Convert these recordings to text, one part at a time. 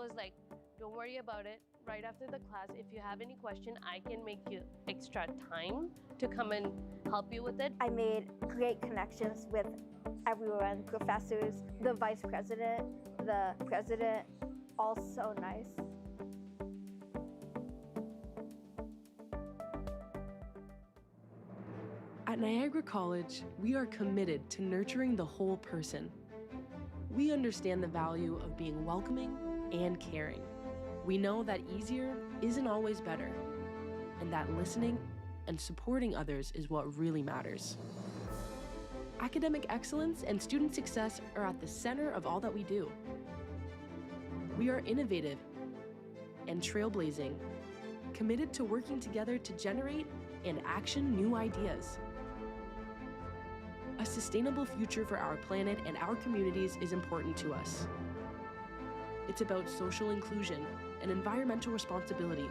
was like, don't worry about it. Right after the class, if you have any question, I can make you extra time to come and help you with it. I made great connections with everyone, professors, the vice president, the president, all so nice. At Niagara College, we are committed to nurturing the whole person. We understand the value of being welcoming and caring. We know that easier isn't always better, and that listening and supporting others is what really matters. Academic excellence and student success are at the center of all that we do. We are innovative and trailblazing, committed to working together to generate and action new ideas. A sustainable future for our planet and our communities is important to us. It's about social inclusion and environmental responsibility,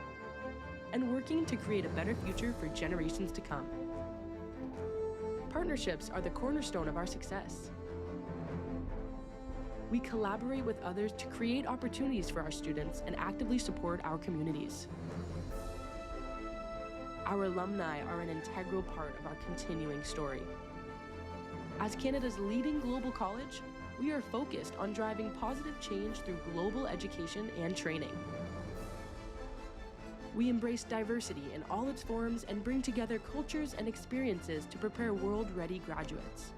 and working to create a better future for generations to come. Partnerships are the cornerstone of our success. We collaborate with others to create opportunities for our students and actively support our communities. Our alumni are an integral part of our continuing story. As Canada's leading global college, we are focused on driving positive change through global education and training. We embrace diversity in all its forms and bring together cultures and experiences to prepare world-ready graduates.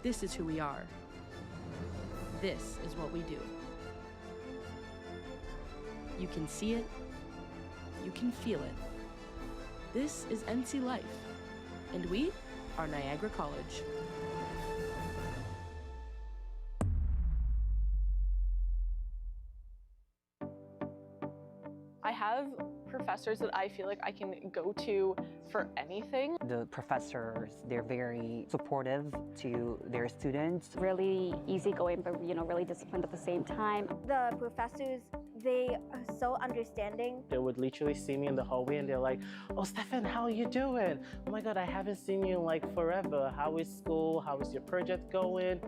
This is who we are. This is what we do. You can see it. You can feel it. This is NC Life, and we are Niagara College. I have professors that I feel like I can go to for anything. The professors, they're very supportive to their students. Really easygoing, but really disciplined at the same time. The professors, they are so understanding. They would literally see me in the hallway and they're like, oh, Stefan, how are you doing? Oh my God, I haven't seen you in like forever. How is school? How is your project going?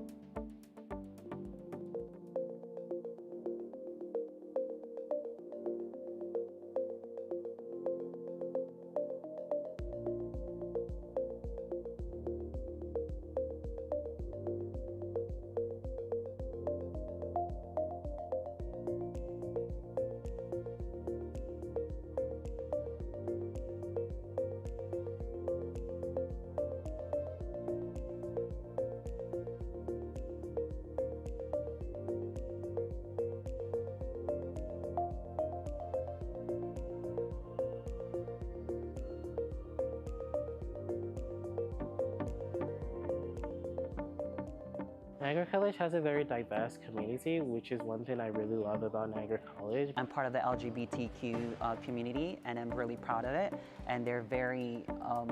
Niagara College has a very diverse community, which is one thing I really love about Niagara College. I'm part of the LGBTQ community, and I'm really proud of it. And they're very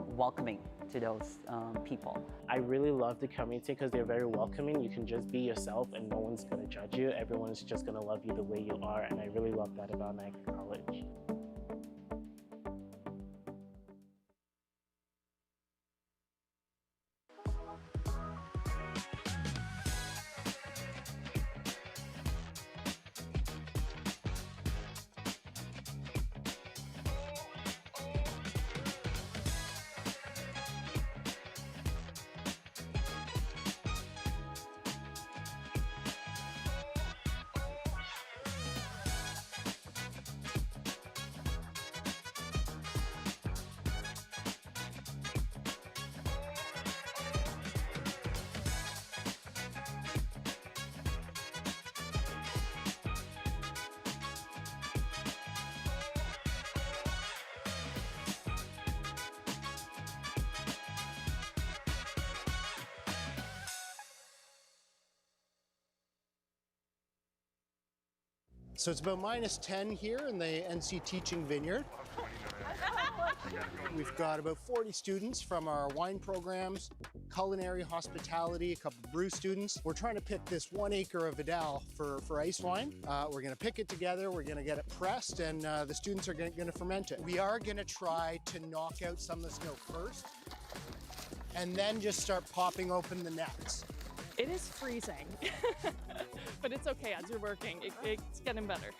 welcoming to those people. I really love the community because they're very welcoming. You can just be yourself and no one's going to judge you. Everyone's just going to love you the way you are, and I really love that about Niagara College. So it's about -10 here in the NC Teaching Vineyard. We've got about 40 students from our wine programs, culinary, hospitality, a couple of brew students. We're trying to pick this 1 acre of Vidal for ice wine. We're gonna pick it together, we're gonna get it pressed, and the students are gonna ferment it. We are gonna try to knock out some of the snow first, and then just start popping open the necks. It is freezing, but it's okay as you're working. It's getting better.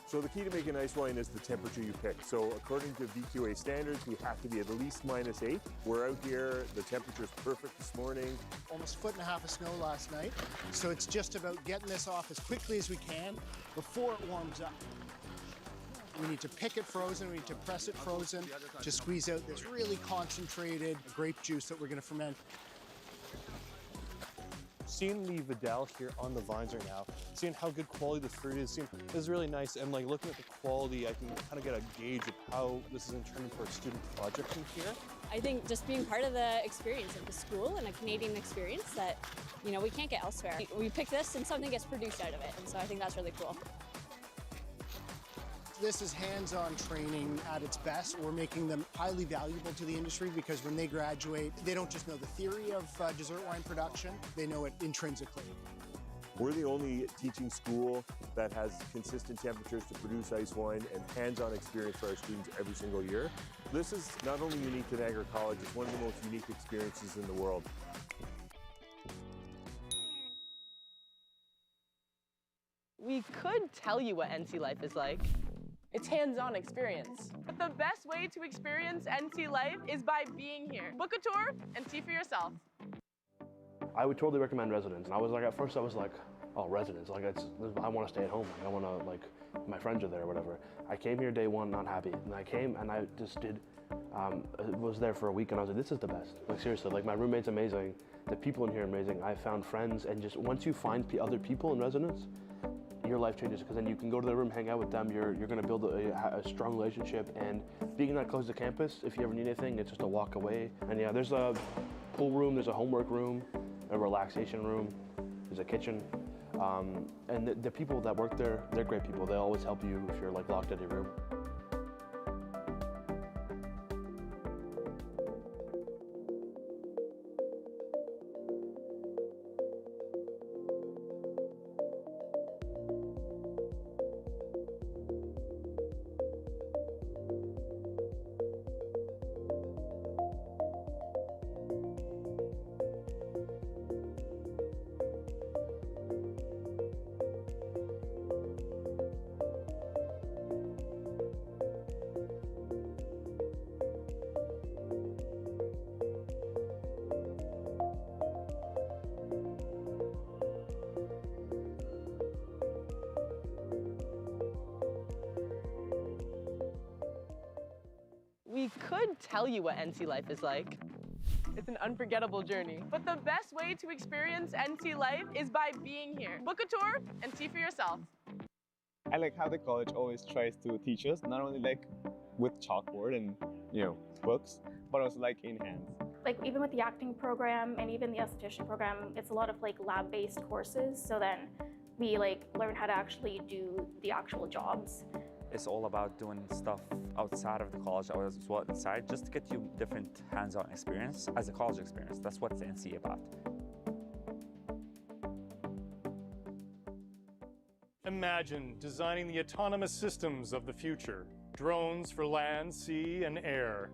So the key to making ice wine is the temperature you pick. So according to VQA standards, we have to be at least -8. We're out here, the temperature is perfect this morning. Almost 1.5 feet of snow last night. So it's just about getting this off as quickly as we can before it warms up. We need to pick it frozen, we need to press it frozen to squeeze out this really concentrated grape juice that we're going to ferment. Seeing the Vidal here on the vines right now, seeing how good quality the fruit is really nice. And like looking at the quality, I can kind of get a gauge of how this is intended for a student project in here. I think just being part of the experience of the school and a Canadian experience that, you know, we can't get elsewhere. We pick this and something gets produced out of it. And so I think that's really cool. This is hands-on training at its best. We're making them highly valuable to the industry because when they graduate, they don't just know the theory of dessert wine production, they know it intrinsically. We're the only teaching school that has consistent temperatures to produce ice wine and hands-on experience for our students every single year. This is not only unique to Niagara College, it's one of the most unique experiences in the world. We could tell you what NC life is like. It's hands-on experience. But the best way to experience NC life is by being here. Book a tour and see for yourself. I would totally recommend residence. And I was like, at first I was like, oh, residence, like I want to stay at home. Like, I want to, like, my friends are there or whatever. I came here day one, not happy. And I came and I just was there for a week and I was like, this is the best. Like seriously, like my roommate's amazing. The people in here are amazing. I found friends and just once you find other people in residence, your life changes because then you can go to their room, hang out with them. You're going to build a strong relationship, and being that close to campus, if you ever need anything, it's just a walk away. And yeah, there's a pool room, there's a homework room, a relaxation room, there's a kitchen, and the people that work there, they're great people. They always help you if you're like locked in your room. We could tell you what NC life is like. It's an unforgettable journey. But the best way to experience NC life is by being here. Book a tour and see for yourself. I like how the college always tries to teach us, not only like with chalkboard and, you know, books, but also like in hands. Like even with the acting program and even the esthetician program, it's a lot of like lab-based courses. So then we like learn how to actually do the actual jobs. It's all about doing stuff outside of the college as well inside, just to get you different hands-on experience as a college experience. That's what the NC about. Imagine designing the autonomous systems of the future. Drones for land, sea, and air.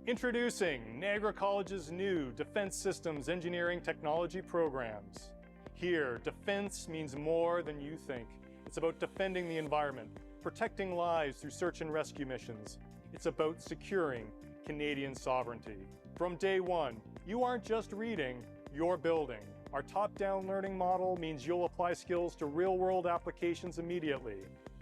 Introducing Niagara College's new Defense Systems Engineering Technology programs. Here, defense means more than you think. It's about defending the environment, protecting lives through search and rescue missions. It's about securing Canadian sovereignty. From day one, you aren't just reading, you're building. Our top-down learning model means you'll apply skills to real-world applications immediately.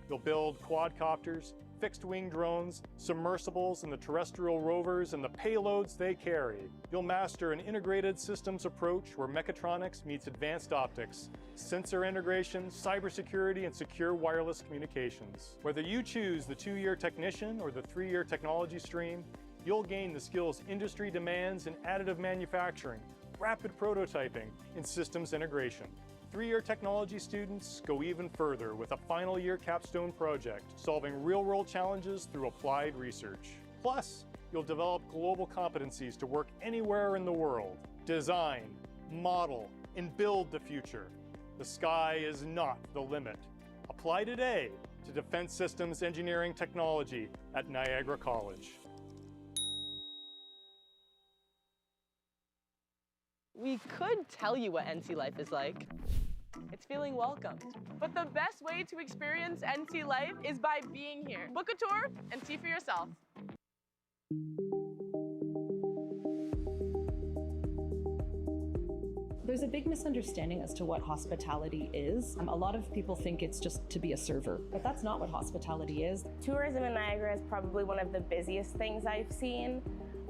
You'll build quadcopters, fixed-wing drones, submersibles, and the terrestrial rovers and the payloads they carry. You'll master an integrated systems approach where mechatronics meets advanced optics, sensor integration, cybersecurity, and secure wireless communications. Whether you choose the 2-year technician or the 3-year technology stream, you'll gain the skills industry demands in additive manufacturing, rapid prototyping, and systems integration. 3-year technology students go even further with a final year capstone project, solving real-world challenges through applied research. Plus, you'll develop global competencies to work anywhere in the world. Design, model, and build the future. The sky is not the limit. Apply today to Defense Systems Engineering Technology at Niagara College. We could tell you what NC life is like. It's feeling welcomed. But the best way to experience NC life is by being here. Book a tour and see for yourself. There's a big misunderstanding as to what hospitality is. A lot of people think it's just to be a server, but that's not what hospitality is. Tourism in Niagara is probably one of the busiest things I've seen.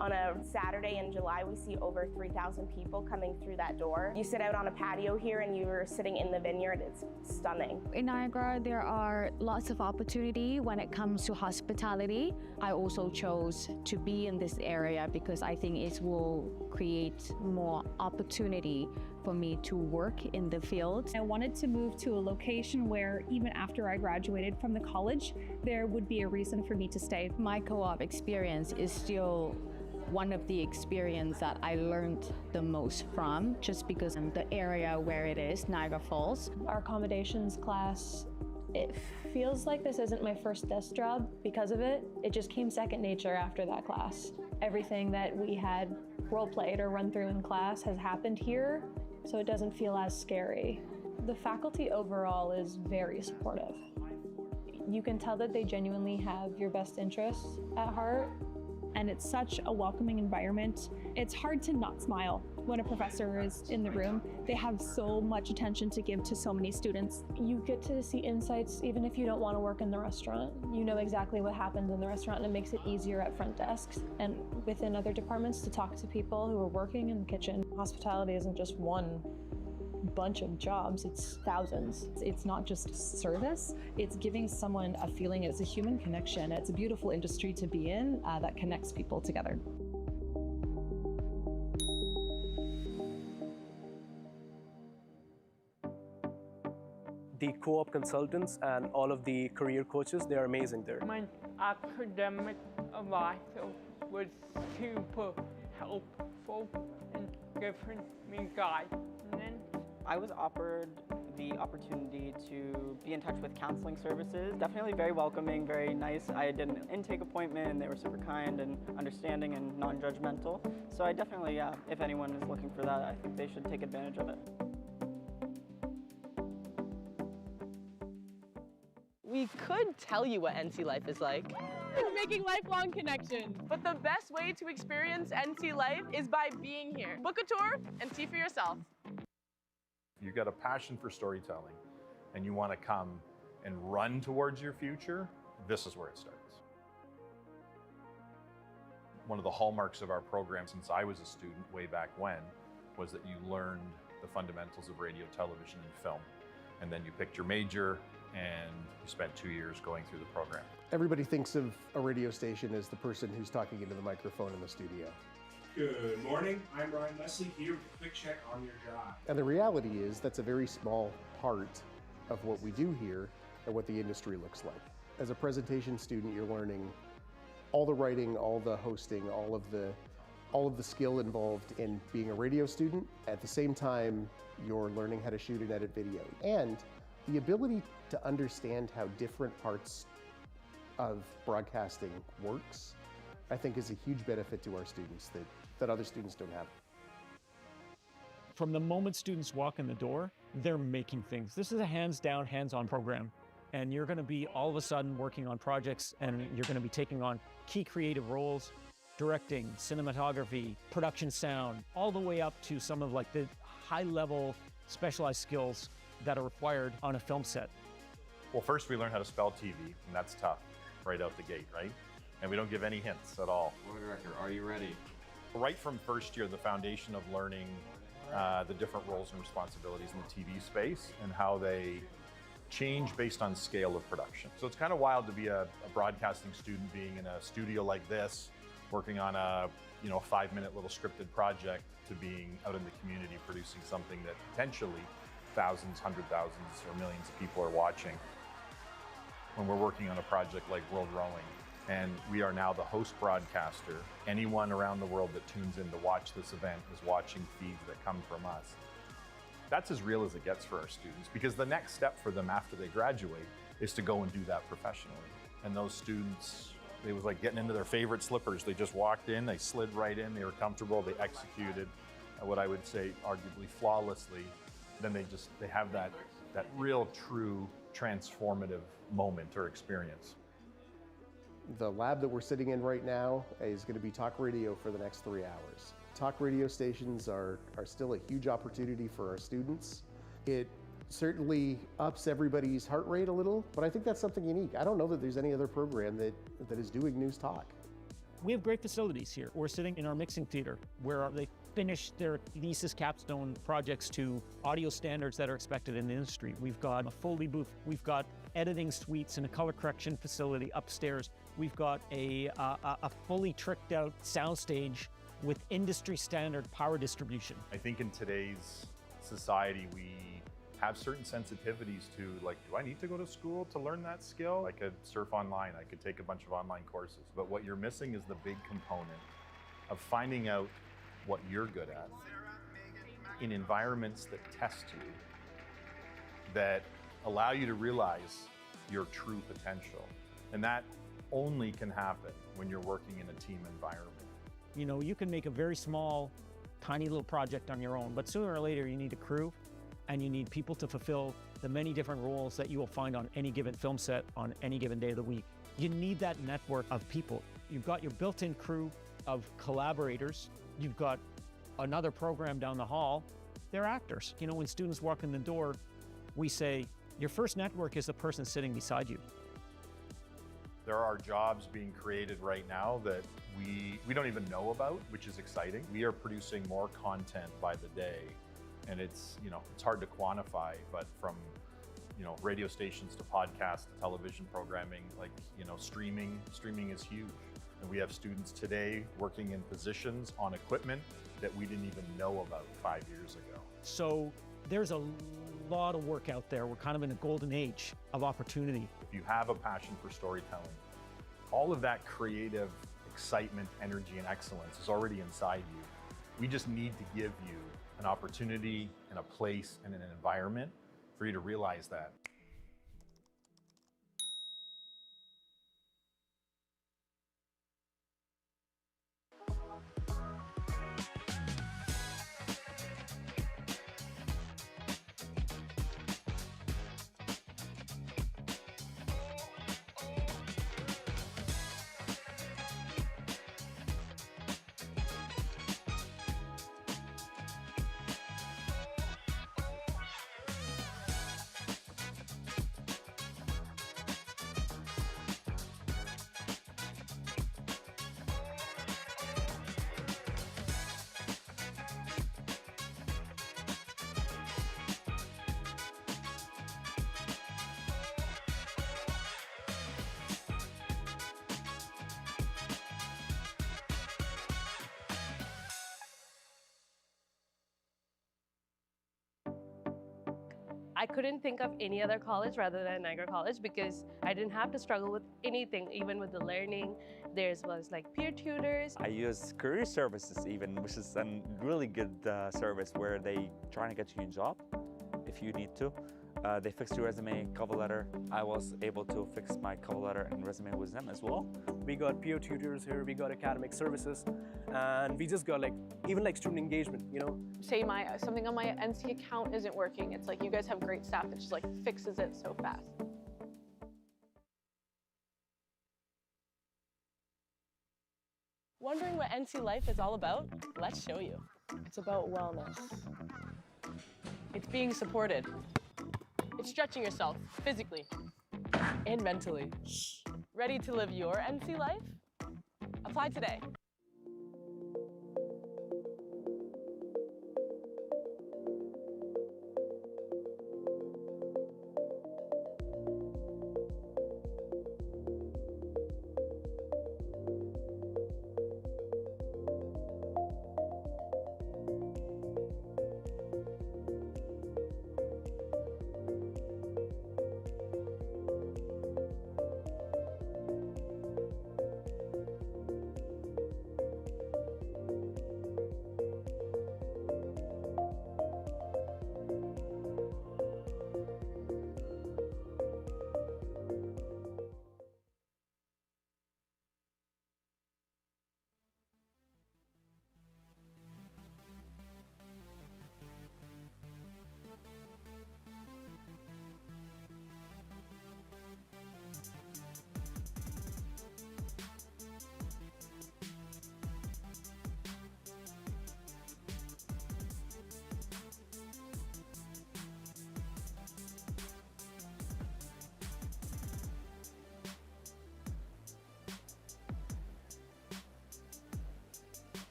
On a Saturday in July, we see over 3,000 people coming through that door. You sit out on a patio here and you're sitting in the vineyard. It's stunning. In Niagara, there are lots of opportunity when it comes to hospitality. I also chose to be in this area because I think it will create more opportunity for me to work in the field. I wanted to move to a location where even after I graduated from the college, there would be a reason for me to stay. My co-op experience is still one of the experience that I learned the most from, just because in the area where it is, Niagara Falls. Our accommodations class, it feels like this isn't my first desk job because of it. It just came second nature after that class. Everything that we had role played or run through in class has happened here, so it doesn't feel as scary. The faculty overall is very supportive. You can tell that they genuinely have your best interests at heart. And it's such a welcoming environment. It's hard to not smile when a professor is in the room. They have so much attention to give to so many students. You get to see insights even if you don't want to work in the restaurant. You know exactly what happens in the restaurant, and it makes it easier at front desks and within other departments to talk to people who are working in the kitchen. Hospitality isn't just one bunch of jobs, it's thousands. It's not just service, it's giving someone a feeling. It's a human connection. It's a beautiful industry to be in that connects people together. The co-op consultants and all of the career coaches, they're amazing there. My academic advisor was super helpful in giving me guidance. I was offered the opportunity to be in touch with counseling services. Definitely very welcoming, very nice. I did an intake appointment and they were super kind and understanding and non-judgmental. So I definitely, if anyone is looking for that, I think they should take advantage of it. We could tell you what NC life is like. It's making lifelong connections. But the best way to experience NC life is by being here. Book a tour and see for yourself. You've got a passion for storytelling and you want to come and run towards your future, this is where it starts. One of the hallmarks of our program since I was a student way back when was that you learned the fundamentals of radio, television, and film. And then you picked your major and you spent 2 years going through the program. Everybody thinks of a radio station as the person who's talking into the microphone in the studio. Good morning, I'm Ryan Leslie here with a quick check on your job. And the reality is that's a very small part of what we do here and what the industry looks like. As a presentation student, you're learning all the writing, all the hosting, all of the skill involved in being a radio student. At the same time, you're learning how to shoot and edit video. And the ability to understand how different parts of broadcasting works, I think is a huge benefit to our students that other students don't have. From the moment students walk in the door, they're making things. This is a hands-down, hands-on program. And you're gonna be all of a sudden working on projects and you're gonna be taking on key creative roles, directing, cinematography, production sound, all the way up to some of like the high-level specialized skills that are required on a film set. Well, first we learn how to spell TV, and that's tough right out the gate, right? And we don't give any hints at all. Road director, are you ready? Right from first year, the foundation of learning the different roles and responsibilities in the TV space and how they change based on scale of production. So it's kind of wild to be a broadcasting student being in a studio like this, working on a 5-minute little scripted project, to being out in the community producing something that potentially thousands, hundred thousands, or millions of people are watching. When we're working on a project like World Rowing, and we are now the host broadcaster, anyone around the world that tunes in to watch this event is watching feeds that come from us. That's as real as it gets for our students, because the next step for them after they graduate is to go and do that professionally. And those students, it was like getting into their favorite slippers. They just walked in, they slid right in, they were comfortable, they executed, what I would say arguably flawlessly, then they have that real true transformative moment or experience. The lab that we're sitting in right now is going to be talk radio for the next 3 hours. Talk radio stations are still a huge opportunity for our students. It certainly ups everybody's heart rate a little, but I think that's something unique. I don't know that there's any other program that is doing news talk. We have great facilities here. We're sitting in our mixing theater where they finish their thesis capstone projects to audio standards that are expected in the industry. We've got a Foley booth. We've got editing suites and a color correction facility upstairs. We've got a fully tricked out soundstage with industry standard power distribution. I think in today's society, we have certain sensitivities to, like, do I need to go to school to learn that skill? I could surf online, I could take a bunch of online courses, but what you're missing is the big component of finding out what you're good at in environments that test you, that allow you to realize your true potential. And that only can happen when you're working in a team environment. You know, you can make a very small, tiny little project on your own, but sooner or later you need a crew and you need people to fulfill the many different roles that you will find on any given film set on any given day of the week. You need that network of people. You've got your built-in crew of collaborators. You've got another program down the hall. They're actors. You know, when students walk in the door, we say, your first network is the person sitting beside you. There are jobs being created right now that we don't even know about, which is exciting. We are producing more content by the day, and it's hard to quantify, but from radio stations to podcasts to television programming, streaming is huge. And we have students today working in positions on equipment that we didn't even know about 5 years ago. So there's a lot of work out there. We're kind of in a golden age of opportunity. If you have a passion for storytelling, all of that creative excitement, energy, and excellence is already inside you. We just need to give you an opportunity and a place and an environment for you to realize that. I couldn't think of any other college rather than Niagara College because I didn't have to struggle with anything, even with the learning. There was like peer tutors. I use career services even, which is a really good service where they try to get you a job if you need to. They fix your resume, cover letter. I was able to fix my cover letter and resume with them as well. We got peer tutors here, we got academic services, and we just got even student engagement, Say something on my NC account isn't working. It's like you guys have great staff that just fixes it so fast. Wondering what NC life is all about? Let's show you. It's about wellness. It's being supported. It's stretching yourself physically and mentally. Ready to live your NC life? Apply today.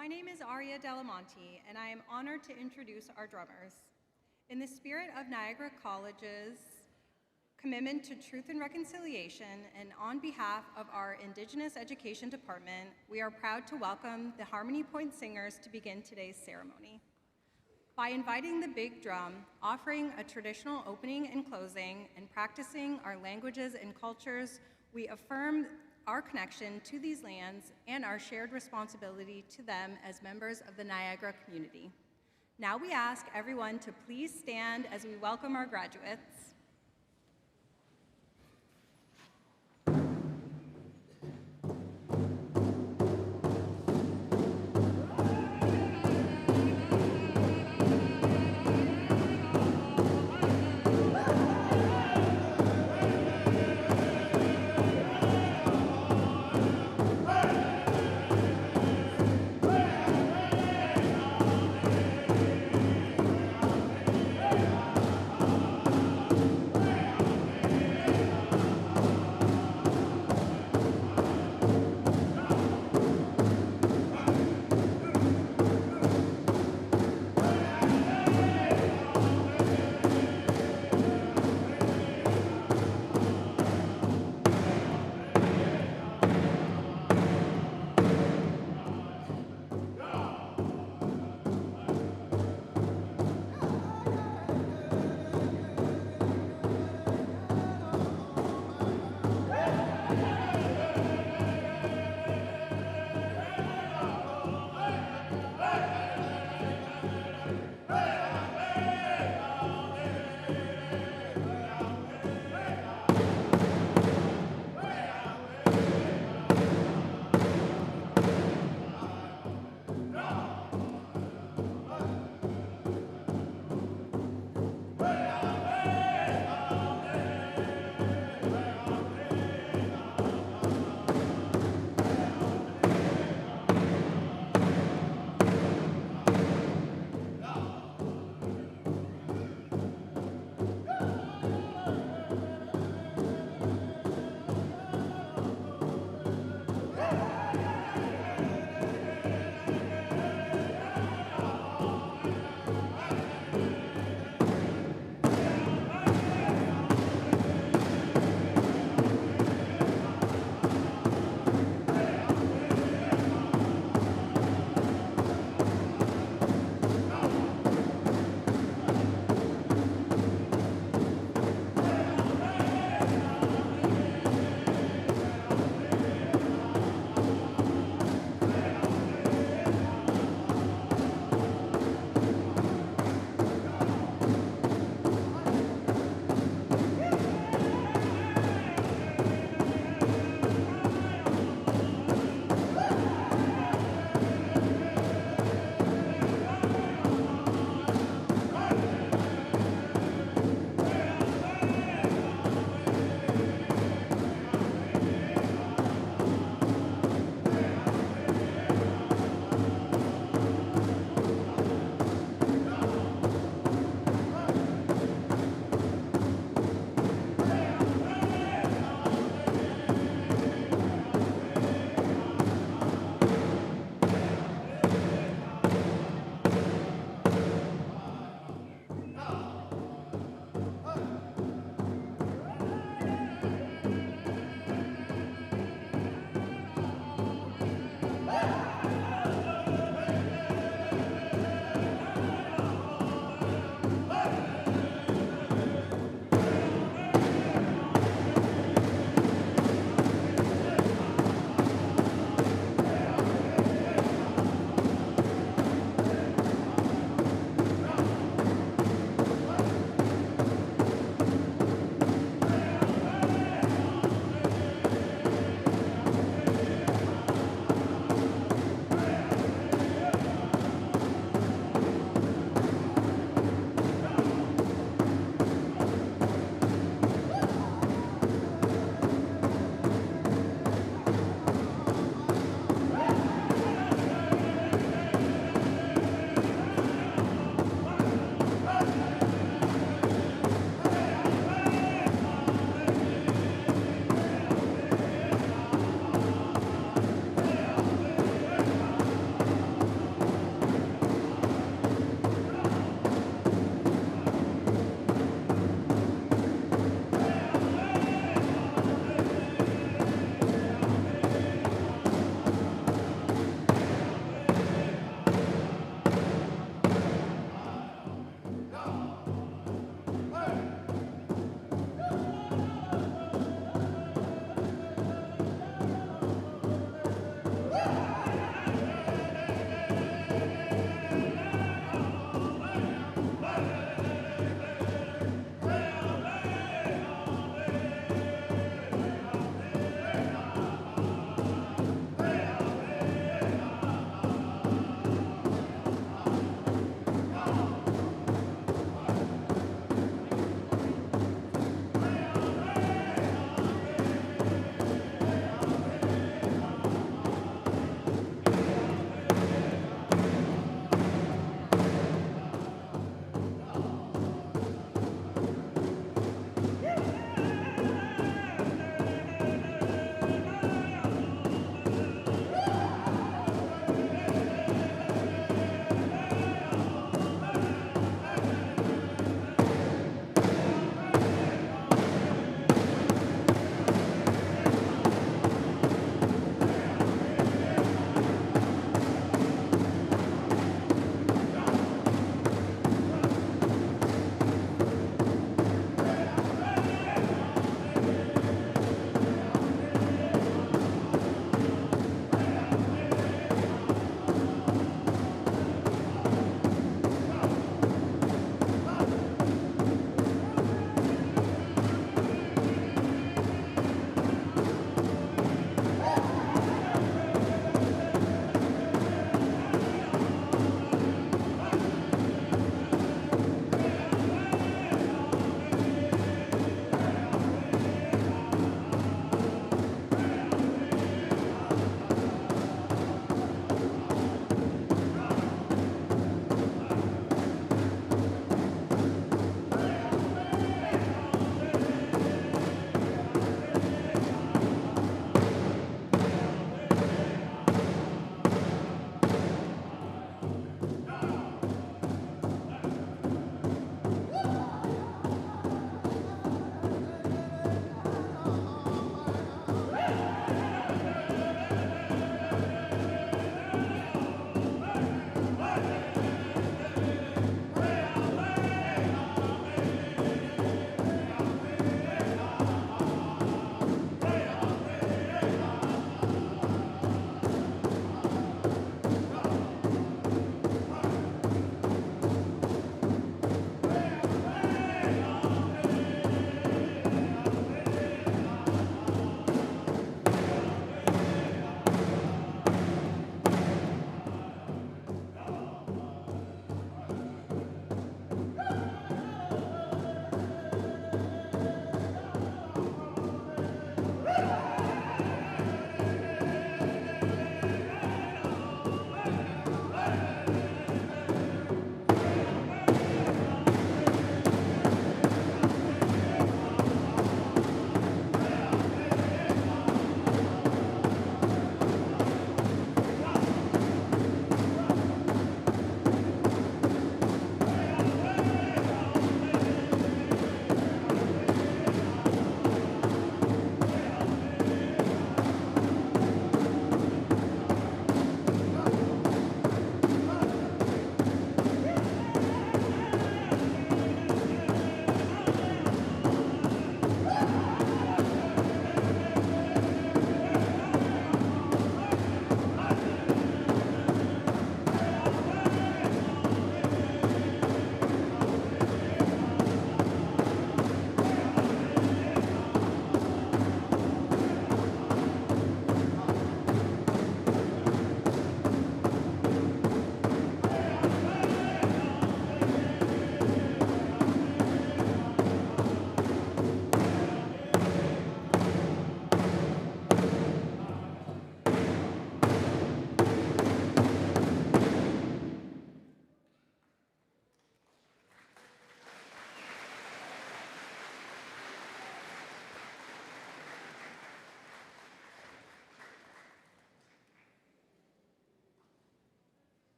My name is Aria Delamonte, and I am honored to introduce our drummers. In the spirit of Niagara College's commitment to truth and reconciliation, and on behalf of our Indigenous Education Department, we are proud to welcome the Harmony Point Singers to begin today's ceremony. By inviting the big drum, offering a traditional opening and closing, and practicing our languages and cultures, we affirm our connection to these lands and our shared responsibility to them as members of the Niagara community. Now we ask everyone to please stand as we welcome our graduates.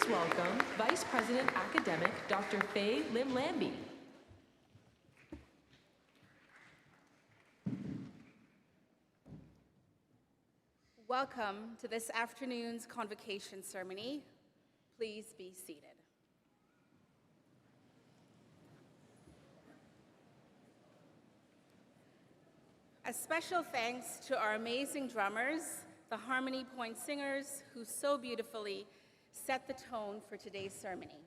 Please welcome Vice President Academic, Dr. Faye Lim Lambie. Welcome to this afternoon's Convocation ceremony. Please be seated. A special thanks to our amazing drummers, the Harmony Point Singers, who so beautifully set the tone for today's ceremony.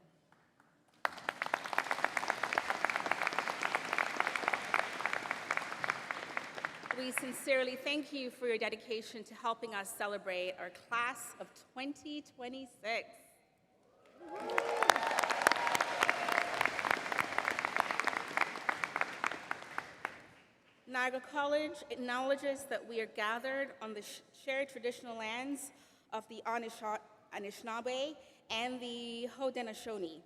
We sincerely thank you for your dedication to helping us celebrate our class of 2026. Niagara College acknowledges that we are gathered on the shared traditional lands of the Anishinaabe and the Haudenosaunee.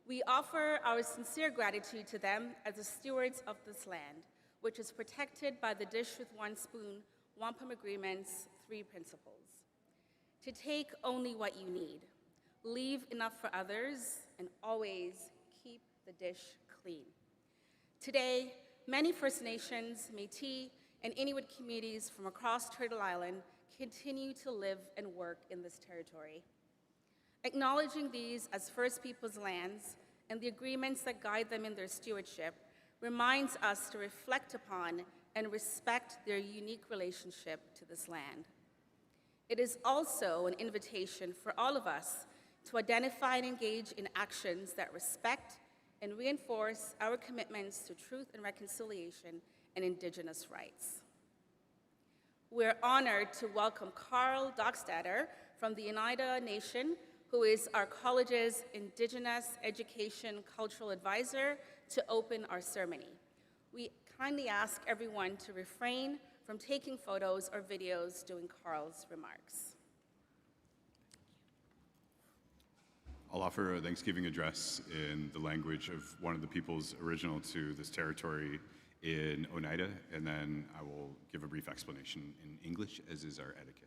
We offer our sincere gratitude to them as the stewards of this land, which is protected by the Dish with One Spoon Wampum Agreement's 3 principles. To take only what you need, leave enough for others, and always keep the dish clean. Today, many First Nations, Métis, and Inuit communities from across Turtle Island continue to live and work in this territory. Acknowledging these as First Peoples lands and the agreements that guide them in their stewardship reminds us to reflect upon and respect their unique relationship to this land. It is also an invitation for all of us to identify and engage in actions that respect and reinforce our commitments to truth and reconciliation and Indigenous rights. We're honored to welcome Carl Dockstader from the Oneida Nation, who is our college's Indigenous Education Cultural Advisor, to open our ceremony. We kindly ask everyone to refrain from taking photos or videos during Carl's remarks. I'll offer a Thanksgiving address in the language of one of the peoples original to this territory in Oneida, and then I will give a brief explanation in English, as is our etiquette.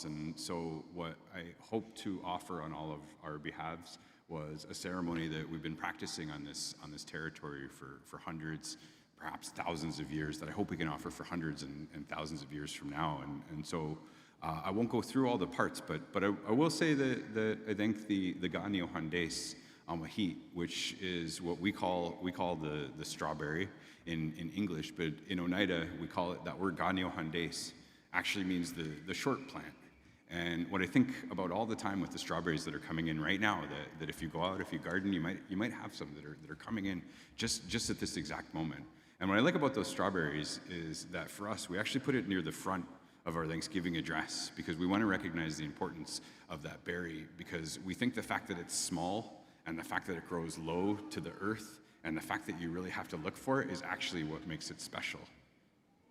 And so what I hope to offer on all of our behalves was a ceremony that we've been practicing on this territory for hundreds, perhaps thousands of years that I hope we can offer for hundreds and thousands of years from now. And so I won't go through all the parts, but I will say that I think the Ganyo Handes Amahit, which is what we call the strawberry in English, but in Oneida we call it, that word Ganyo Handes actually means the short plant. And what I think about all the time with the strawberries that are coming in right now, that if you go out, if you garden, you might have some that are coming in just at this exact moment. And what I like about those strawberries is that for us, we actually put it near the front of our Thanksgiving address because we want to recognize the importance of that berry, because we think the fact that it's small and the fact that it grows low to the earth and the fact that you really have to look for it is actually what makes it special.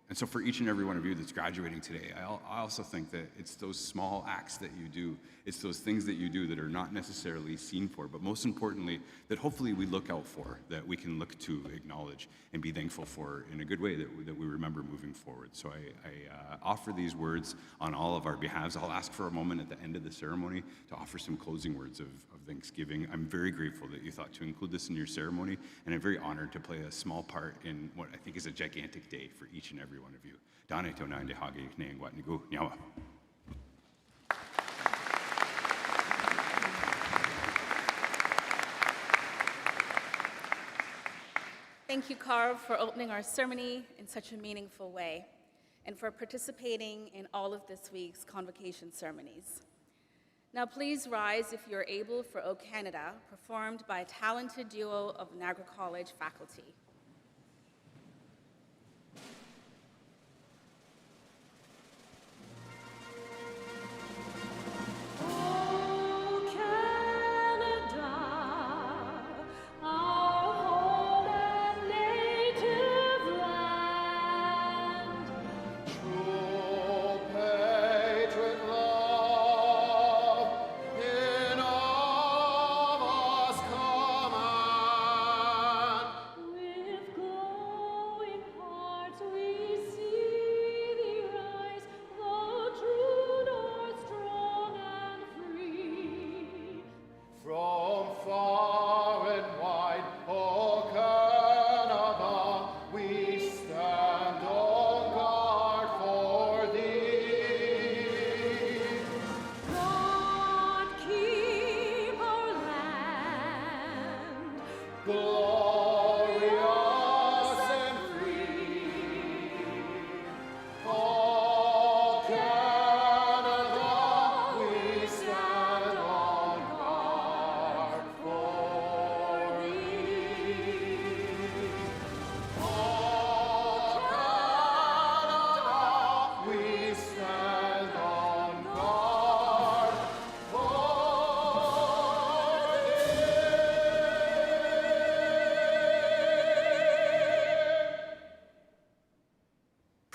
And so for each and every one of you that's graduating today, I also think that it's those small acts that you do, it's those things that you do that are not necessarily seen for, but most importantly, that hopefully we look out for, that we can look to, acknowledge, and be thankful for in a good way that we remember moving forward. So I offer these words on all of our behalves. I'll ask for a moment at the end of the ceremony to offer some closing words of Thanksgiving. I'm very grateful that you thought to include this in your ceremony, and I'm very honored to play a small part in what I think is a gigantic day for each and every one of you. Dane to nande hage neeng wat nigu nyawa. Thank you, Carl, for opening our ceremony in such a meaningful way and for participating in all of this week's Convocation ceremonies. Now please rise if you're able for O Canada, performed by a talented duo of Niagara College faculty.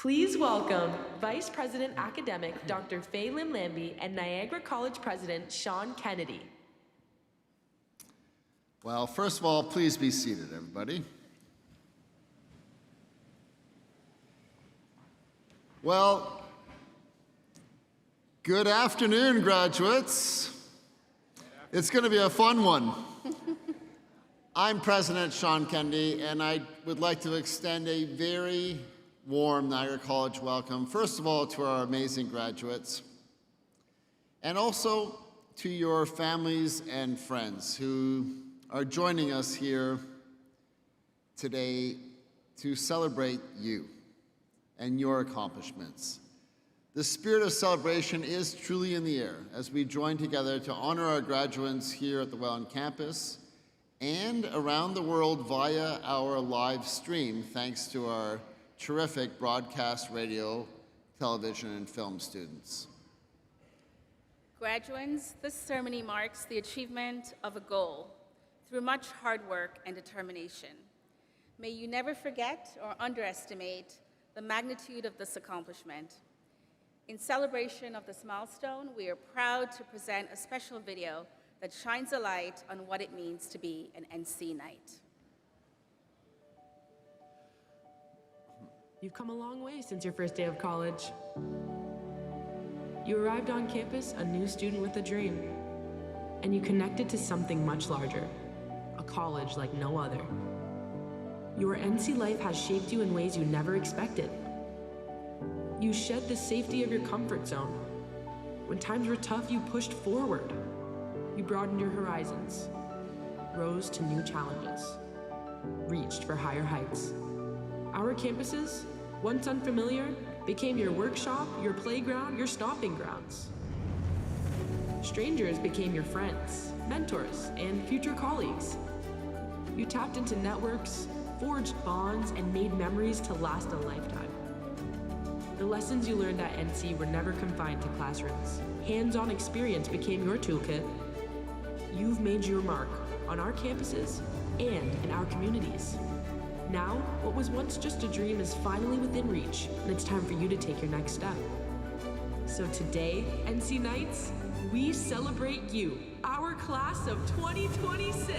Please welcome Vice President Academic Dr. Faye Lim Lambie and Niagara College President Sean Kennedy. Well, first of all, please be seated, everybody. Well, good afternoon, graduates. It's going to be a fun one. I'm President Sean Kennedy, and I would like to extend a very warm Niagara College welcome, first of all, to our amazing graduates, and also to your families and friends who are joining us here today to celebrate you and your accomplishments. The spirit of celebration is truly in the air as we join together to honor our graduates here at the Welland campus and around the world via our live stream, thanks to our terrific broadcast radio, television, and film students. Graduands, this ceremony marks the achievement of a goal through much hard work and determination. May you never forget or underestimate the magnitude of this accomplishment. In celebration of this milestone, we are proud to present a special video that shines a light on what it means to be an NC Knight. You've come a long way since your first day of college. You arrived on campus a new student with a dream, and you connected to something much larger, a college like no other. Your NC life has shaped you in ways you never expected. You shed the safety of your comfort zone. When times were tough, you pushed forward. You broadened your horizons, rose to new challenges, reached for higher heights. Our campuses, once unfamiliar, became your workshop, your playground, your stomping grounds. Strangers became your friends, mentors, and future colleagues. You tapped into networks, forged bonds, and made memories to last a lifetime. The lessons you learned at NC were never confined to classrooms. Hands-on experience became your toolkit. You've made your mark on our campuses and in our communities. Now, what was once just a dream is finally within reach, and it's time for you to take your next step. So today, NC Knights, we celebrate you, our class of 2026.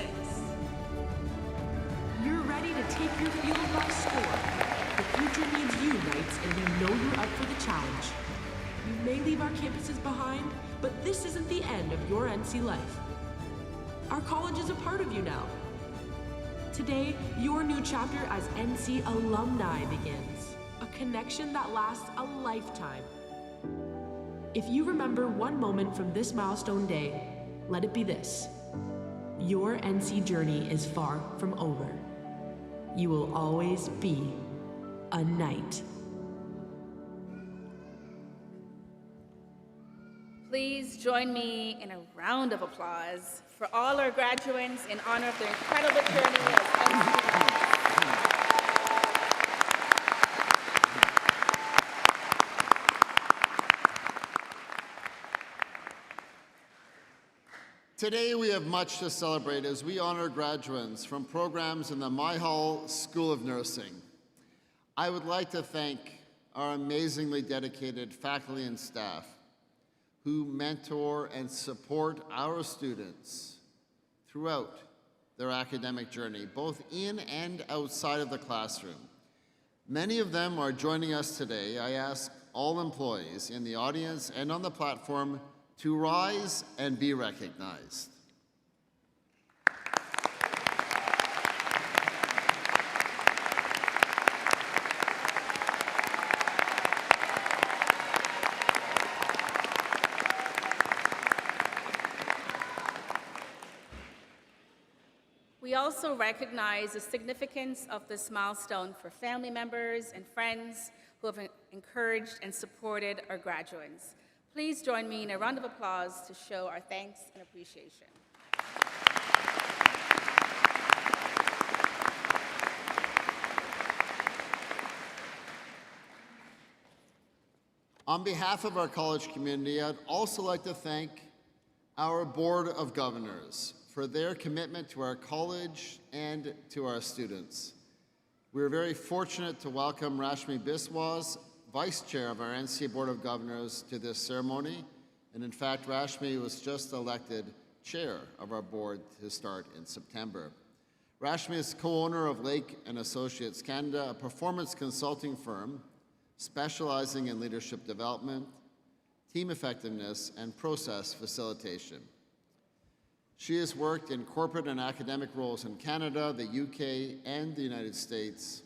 You're ready to take your field by storm. The future needs you, Knights, and we know you're up for the challenge. You may leave our campuses behind, but this isn't the end of your NC life. Our college is a part of you now. Today, your new chapter as NC Alumni begins, a connection that lasts a lifetime. If you remember one moment from this milestone day, let it be this. Your NC journey is far from over. You will always be a Knight. Please join me in a round of applause for all our graduates in honor of their incredible journey as NC. Today we have much to celebrate as we honor graduates from programs in the Myhall School of Nursing. I would like to thank our amazingly dedicated faculty and staff who mentor and support our students throughout their academic journey, both in and outside of the classroom. Many of them are joining us today. I ask all employees in the audience and on the platform to rise and be recognized. We also recognize the significance of this milestone for family members and friends who have encouraged and supported our graduates. Please join me in a round of applause to show our thanks and appreciation. On behalf of our college community, I'd also like to thank our Board of Governors for their commitment to our college and to our students. We're very fortunate to welcome Rashmi Biswas, Vice Chair of our NC Board of Governors, to this ceremony. And in fact, Rashmi was just elected Chair of our board to start in September. Rashmi is co-owner of Lake & Associates Canada, a performance consulting firm specializing in leadership development, team effectiveness, and process facilitation. She has worked in corporate and academic roles in Canada, the UK, and the United States,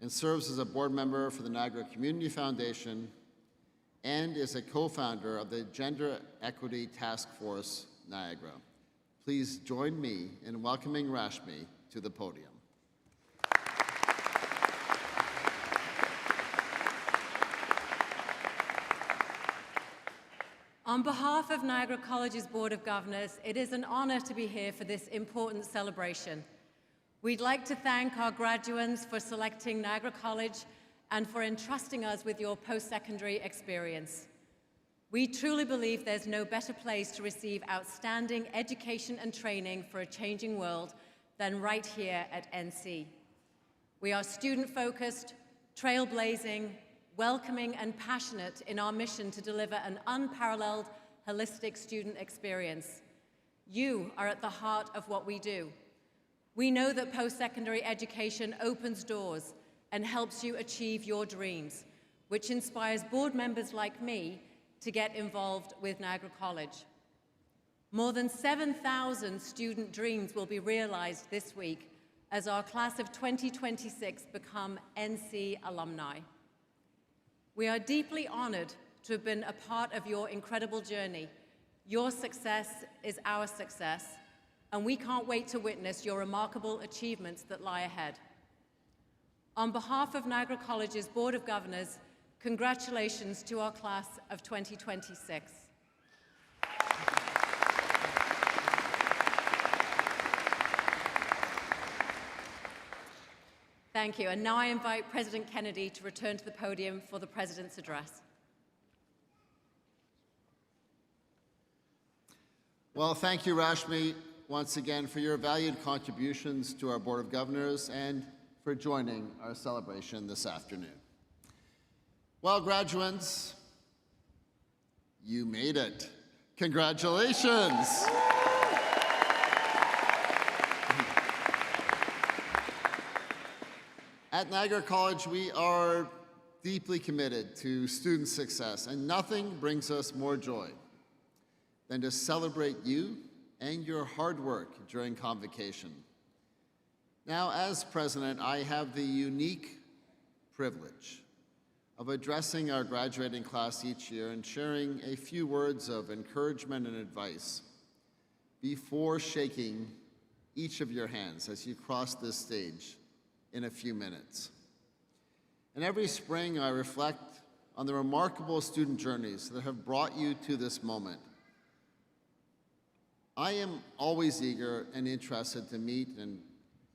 and serves as a board member for the Niagara Community Foundation and is a co-founder of the Gender Equity Task Force Niagara. Please join me in welcoming Rashmi to the podium. On behalf of Niagara College's Board of Governors, it is an honor to be here for this important celebration. We'd like to thank our graduates for selecting Niagara College and for entrusting us with your post-secondary experience. We truly believe there's no better place to receive outstanding education and training for a changing world than right here at NC. We are student-focused, trailblazing, welcoming, and passionate in our mission to deliver an unparalleled, holistic student experience. You are at the heart of what we do. We know that post-secondary education opens doors and helps you achieve your dreams, which inspires board members like me to get involved with Niagara College. More than 7,000 student dreams will be realized this week as our class of 2026 become NC alumni. We are deeply honored to have been a part of your incredible journey. Your success is our success, and we can't wait to witness your remarkable achievements that lie ahead. On behalf of Niagara College's Board of Governors, congratulations to our class of 2026. Thank you, and now I invite President Kennedy to return to the podium for the President's address. Well, thank you, Rashmi, once again for your valued contributions to our Board of Governors and for joining our celebration this afternoon. Well, graduates, you made it. Congratulations. At Niagara College, we are deeply committed to student success, and nothing brings us more joy than to celebrate you and your hard work during Convocation. Now, as president, I have the unique privilege of addressing our graduating class each year and sharing a few words of encouragement and advice before shaking each of your hands as you cross this stage in a few minutes. And every spring, I reflect on the remarkable student journeys that have brought you to this moment. I am always eager and interested to meet, and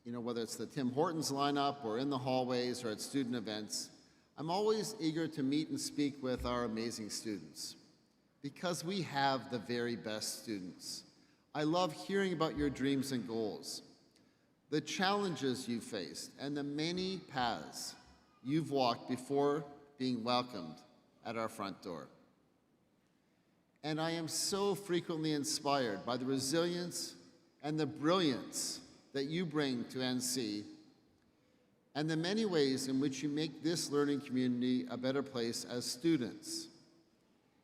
whether it's the Tim Hortons lineup or in the hallways or at student events, I'm always eager to meet and speak with our amazing students because we have the very best students. I love hearing about your dreams and goals, the challenges you faced, and the many paths you've walked before being welcomed at our front door. And I am so frequently inspired by the resilience and the brilliance that you bring to NC and the many ways in which you make this learning community a better place as students,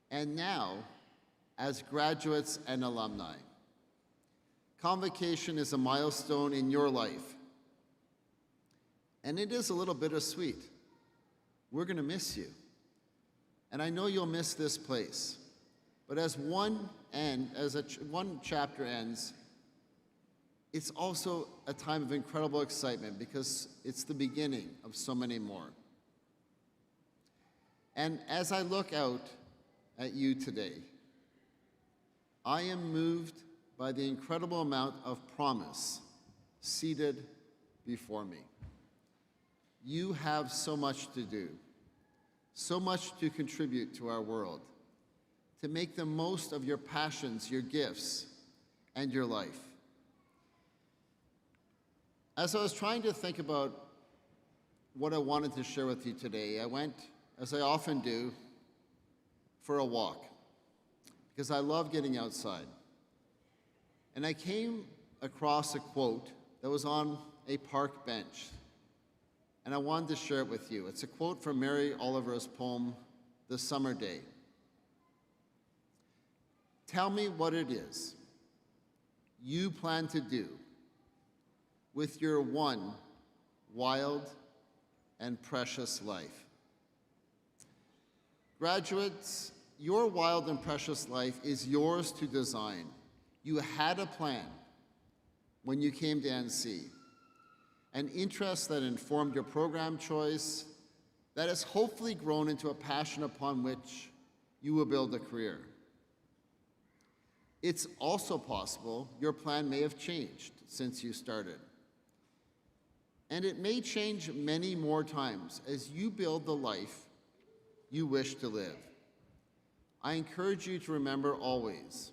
and now as graduates and alumni. Convocation is a milestone in your life, and it is a little bittersweet. We're going to miss you, and I know you'll miss this place. But as one chapter ends, it's also a time of incredible excitement because it's the beginning of so many more. And as I look out at you today, I am moved by the incredible amount of promise seated before me. You have so much to do, so much to contribute to our world, to make the most of your passions, your gifts, and your life. As I was trying to think about what I wanted to share with you today, I went, as I often do, for a walk, because I love getting outside. And I came across a quote that was on a park bench, and I wanted to share it with you. It's a quote from Mary Oliver's poem, The Summer Day. Tell me what it is you plan to do with your one wild and precious life. Graduates, your wild and precious life is yours to design. You had a plan when you came to NC, an interest that informed your program choice that has hopefully grown into a passion upon which you will build a career. It's also possible your plan may have changed since you started. And it may change many more times as you build the life you wish to live. I encourage you to remember always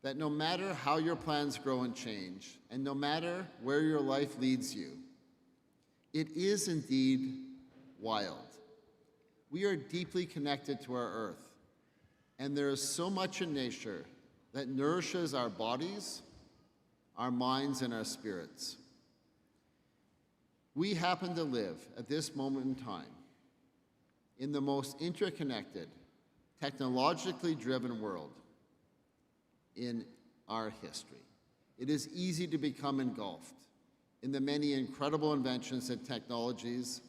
that no matter how your plans grow and change, and no matter where your life leads you, it is indeed wild. We are deeply connected to our earth, and there is so much in nature that nourishes our bodies, our minds, and our spirits. We happen to live at this moment in time in the most interconnected, technologically driven world in our history. It is easy to become engulfed in the many incredible inventions and technologies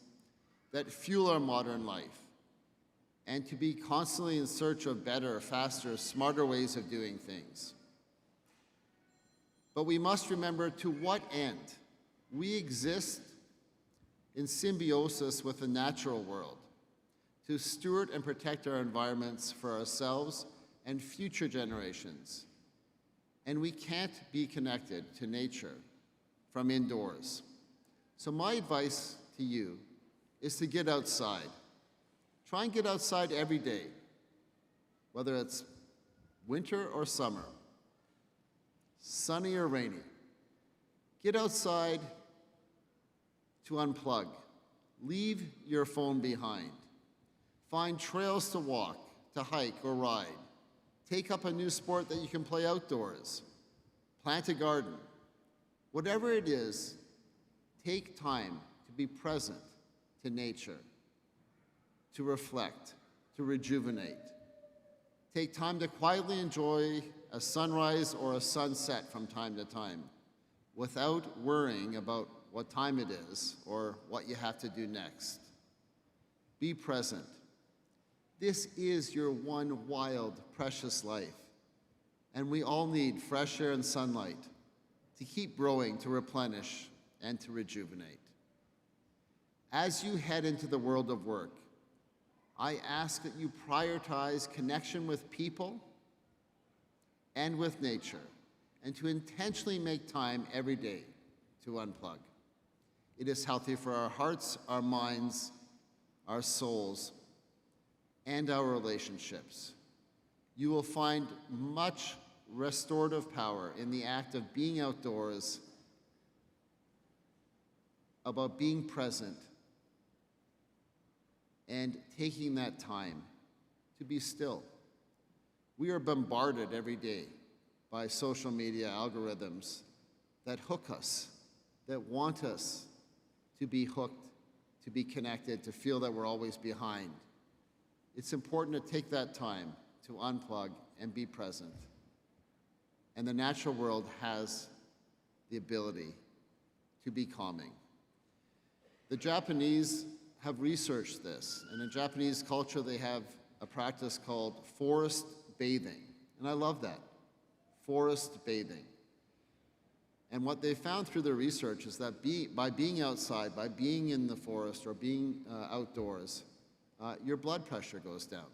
that fuel our modern life, and to be constantly in search of better, faster, smarter ways of doing things. But we must remember to what end we exist in symbiosis with the natural world, to steward and protect our environments for ourselves and future generations. And we can't be connected to nature from indoors. So my advice to you is to get outside. Try and get outside every day, whether it's winter or summer, sunny or rainy. Get outside to unplug. Leave your phone behind. Find trails to walk, to hike or ride. Take up a new sport that you can play outdoors. Plant a garden. Whatever it is, take time to be present to nature, to reflect, to rejuvenate. Take time to quietly enjoy a sunrise or a sunset from time to time without worrying about what time it is or what you have to do next. Be present. This is your one wild, precious life, and we all need fresh air and sunlight to keep growing, to replenish, and to rejuvenate. As you head into the world of work, I ask that you prioritize connection with people and with nature, and to intentionally make time every day to unplug. It is healthy for our hearts, our minds, our souls, and our relationships. You will find much restorative power in the act of being outdoors, about being present, and taking that time to be still. We are bombarded every day by social media algorithms that hook us, that want us to be hooked, to be connected, to feel that we're always behind. It's important to take that time to unplug and be present. And the natural world has the ability to be calming. The Japanese have researched this, and in Japanese culture they have a practice called forest bathing, and I love that, forest bathing. And what they found through their research is that by being outside, by being in the forest or being outdoors, your blood pressure goes down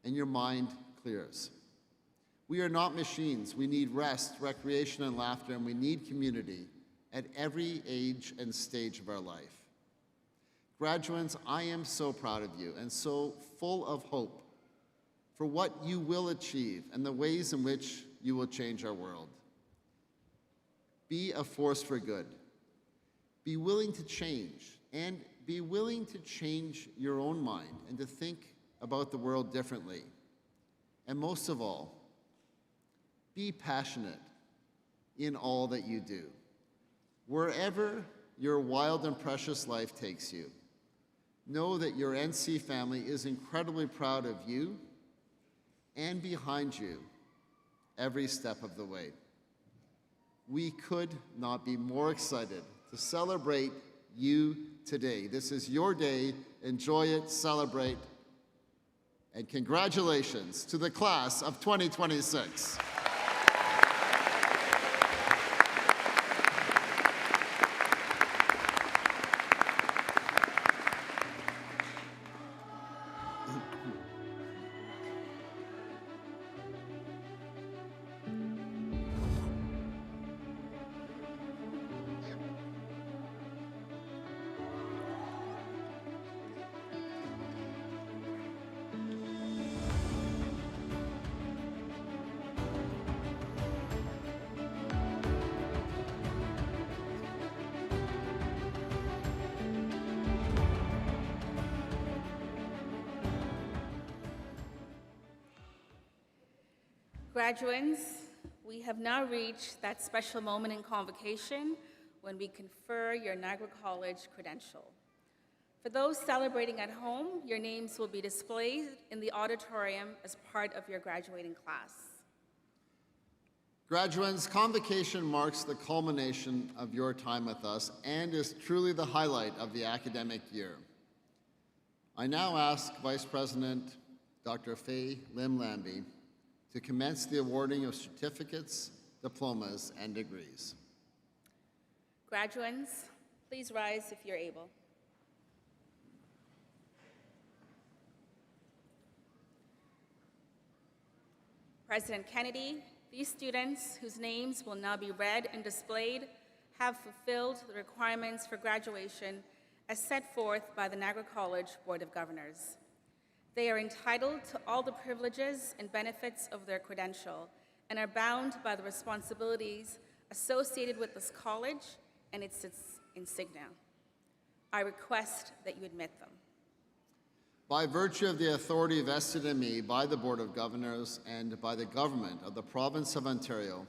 and your mind clears. We are not machines. We need rest, recreation, and laughter, and we need community at every age and stage of our life. Graduates, I am so proud of you and so full of hope for what you will achieve and the ways in which you will change our world. Be a force for good. Be willing to change, and be willing to change your own mind and to think about the world differently. And most of all, be passionate in all that you do. Wherever your wild and precious life takes you, know that your NC family is incredibly proud of you and behind you every step of the way. We could not be more excited to celebrate you today. This is your day. Enjoy it, celebrate, and congratulations to the class of 2026. Graduates, we have now reached that special moment in Convocation when we confer your Niagara College credential. For those celebrating at home, your names will be displayed in the auditorium as part of your graduating class. Graduates, Convocation marks the culmination of your time with us and is truly the highlight of the academic year. I now ask Vice President Dr. Faye Lim Lambie to commence the awarding of certificates, diplomas, and degrees. Graduates, please rise if you're able. President Kennedy, these students, whose names will now be read and displayed, have fulfilled the requirements for graduation as set forth by the Niagara College Board of Governors. They are entitled to all the privileges and benefits of their credential and are bound by the responsibilities associated with this college and its insignia. I request that you admit them. By virtue of the authority vested in me by the Board of Governors and by the Government of the Province of Ontario,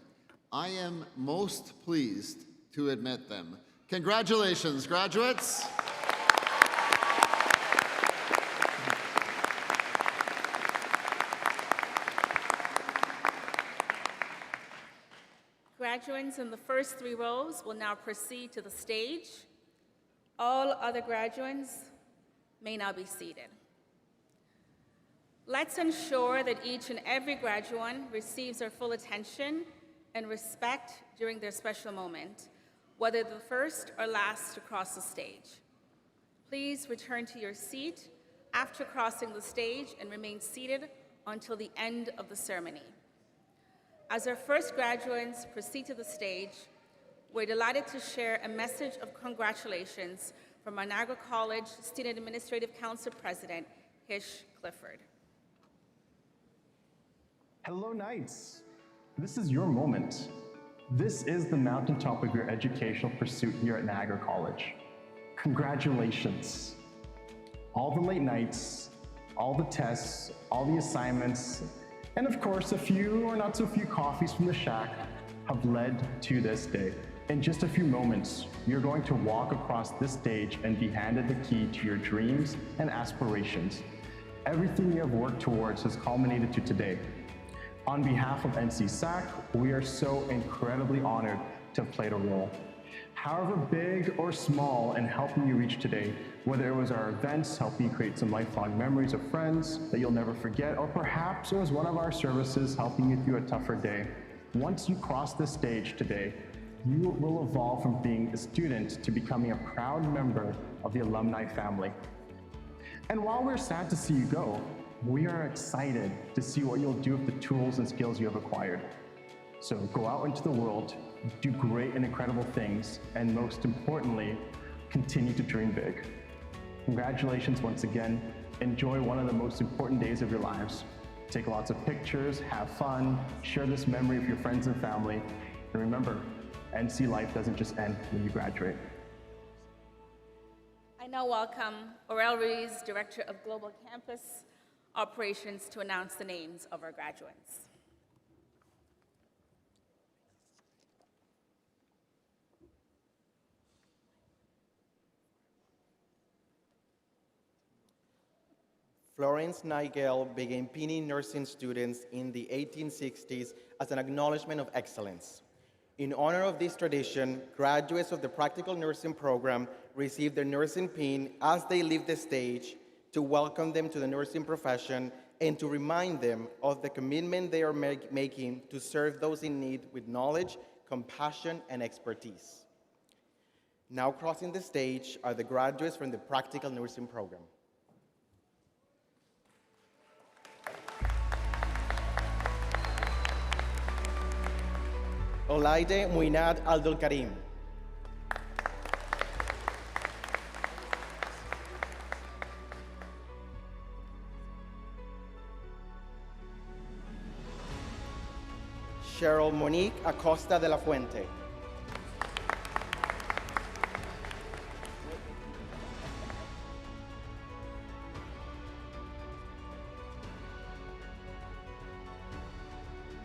I am most pleased to admit them. Congratulations, graduates. Graduates in the first 3 rows will now proceed to the stage. All other graduates may now be seated. Let's ensure that each and every graduate receives their full attention and respect during their special moment, whether the first or last to cross the stage. Please return to your seat after crossing the stage and remain seated until the end of the ceremony. As our first graduates proceed to the stage, we're delighted to share a message of congratulations from our Niagara College Student Administrative Council President, Hish Clifford. Hello, Knights. This is your moment. This is the mountaintop of your educational pursuit here at Niagara College. Congratulations. All the late nights, all the tests, all the assignments, and of course, a few or not so few coffees from the shack have led to this day. In just a few moments, you're going to walk across this stage and be handed the key to your dreams and aspirations. Everything you have worked towards has culminated to today. On behalf of NC SAC, we are so incredibly honored to have played a role. However big or small in helping you reach today, whether it was our events helping you create some lifelong memories of friends that you'll never forget, or perhaps it was one of our services helping you through a tougher day, once you cross this stage today, you will evolve from being a student to becoming a proud member of the alumni family. And while we're sad to see you go, we are excited to see what you'll do with the tools and skills you have acquired. So go out into the world, do great and incredible things, and most importantly, continue to dream big. Congratulations once again. Enjoy one of the most important days of your lives. Take lots of pictures, have fun, share this memory with your friends and family, and remember, NC life doesn't just end when you graduate. I now welcome Aurel Ruiz, Director of Global Campus Operations, to announce the names of our graduates. Florence Nigel began pinning nursing students in the 1860s as an acknowledgement of excellence. In honor of this tradition, graduates of the practical nursing program receive their nursing pin as they leave the stage to welcome them to the nursing profession and to remind them of the commitment they are making to serve those in need with knowledge, compassion, and expertise. Now crossing the stage are the graduates from the practical nursing program. Olaide Muinad Abdul Karim. Cheryl Monique Acosta de la Fuente.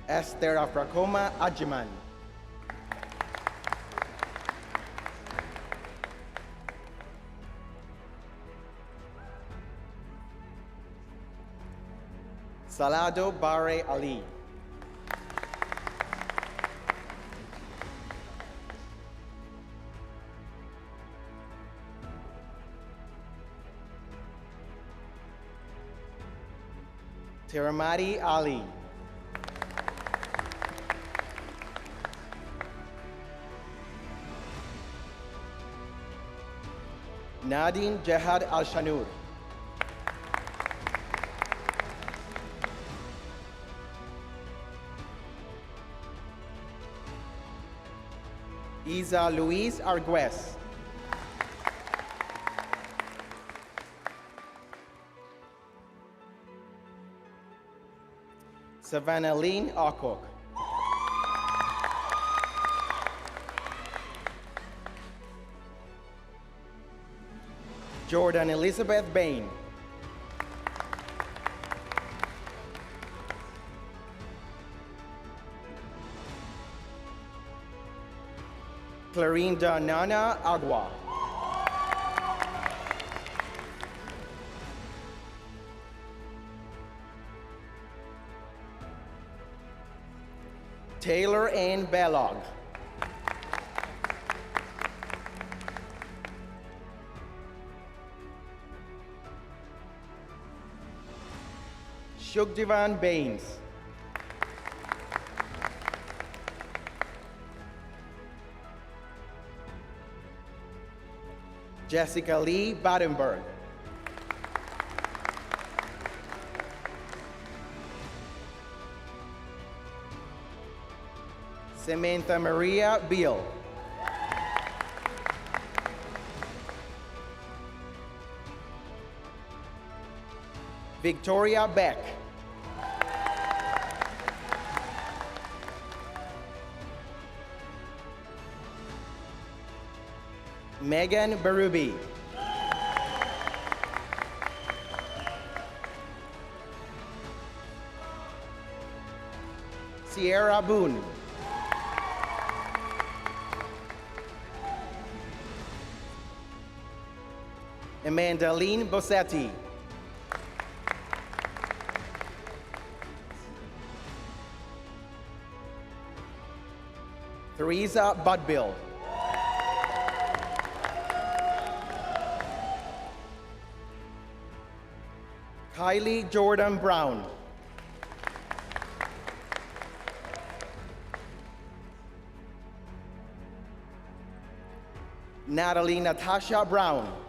Esther Afrakoma Ajiman. Salado Bare Ali. Teramati Ali. Nadine Jehad Al-Shanur. Isa Luis Arguez. Savannah Lynn Akok. Jordan Elizabeth Bain. Clarinda Nana Agua. Taylor Ann Bellog. Shukdivan Baines. Jessica Lee Badenberg. Samantha Maria Beal. Victoria Beck. Megan Barubi. Sierra Boone. Amandaline Bossetti. Theresa Budbill. Kylie Jordan Brown. Natalie Natasha Brown.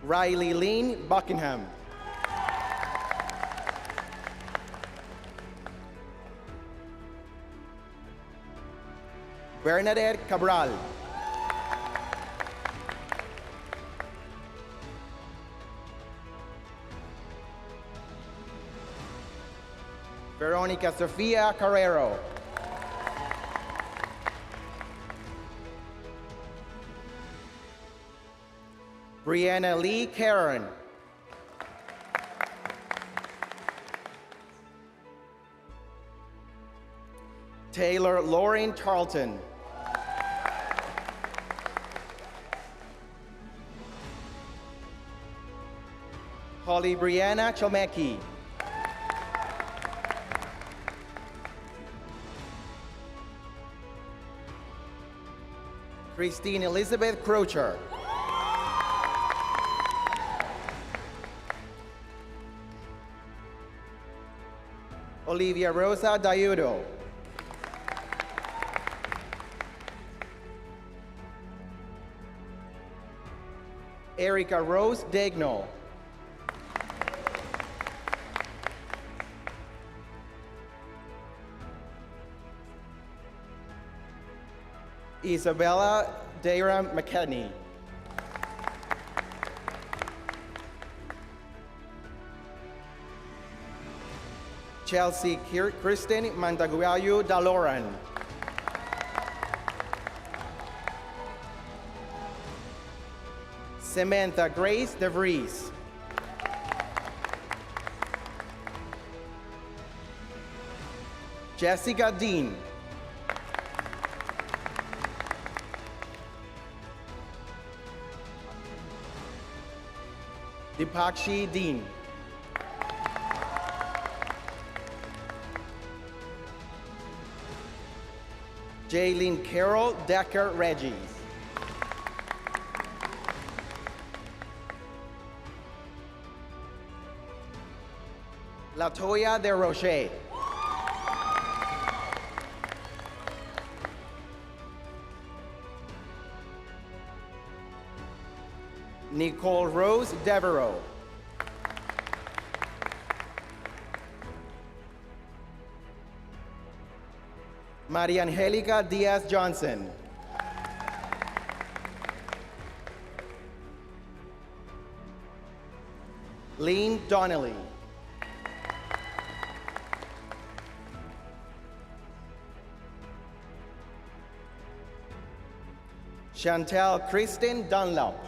Riley Lynn Buckingham. Bernadette Cabral. Veronica Sofia Carrero. Brianna Lee Karen. Taylor Lauren Charlton. Holly Brianna Chomecki. Christine Elizabeth Crocher. Olivia Rosa Diudo. Erica Rose Degno. Isabella Dara McKenney. Chelsea Kristen Mandaguayo Daloran. Samantha Grace DeVries. Jessica Dean. Dipakshi Dean. Jaylene Carol Decker Regis. Latoya De Roche. Nicole Rose Devereaux. Maria Angelica Diaz Johnson. Lynn Donnelly. Chantel Kristen Dunlop.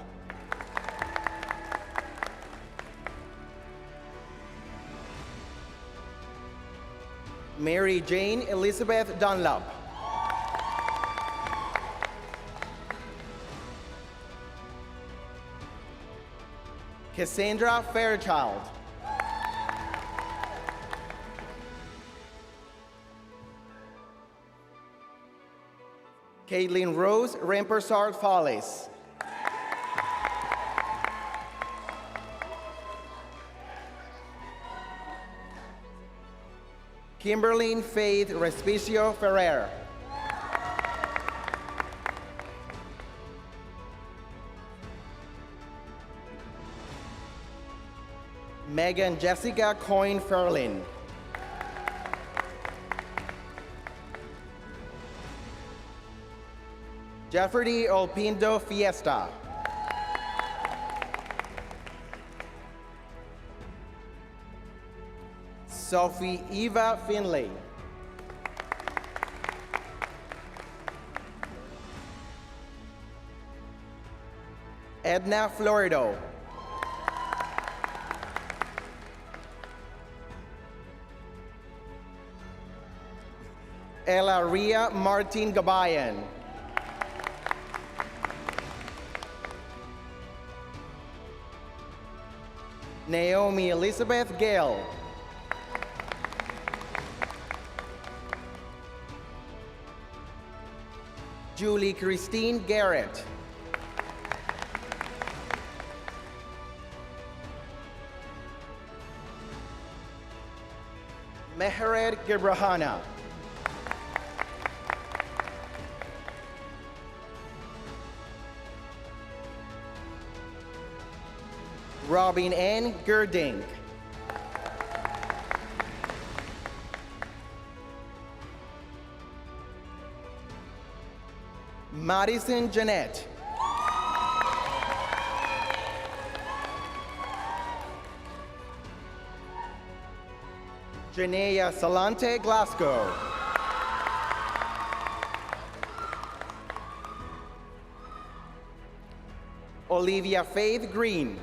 Mary Jane Elizabeth Dunlop. Cassandra Fairchild. Caitlin Rose Rempersart Falles. Kimberly Faith Respicio Ferrer. Megan Jessica Coyne Ferlin. Jeffrey Olpindo Fiesta. Sophie Eva Finlay. Edna Florido. Ella Ria Martin Gabayan. Naomi Elizabeth Gale. Julie Christine Garrett. Mehered Gibrahana. Robin N. Gerding. Madison Jeanette. Janea Salante Glasgow. Olivia Faith Green.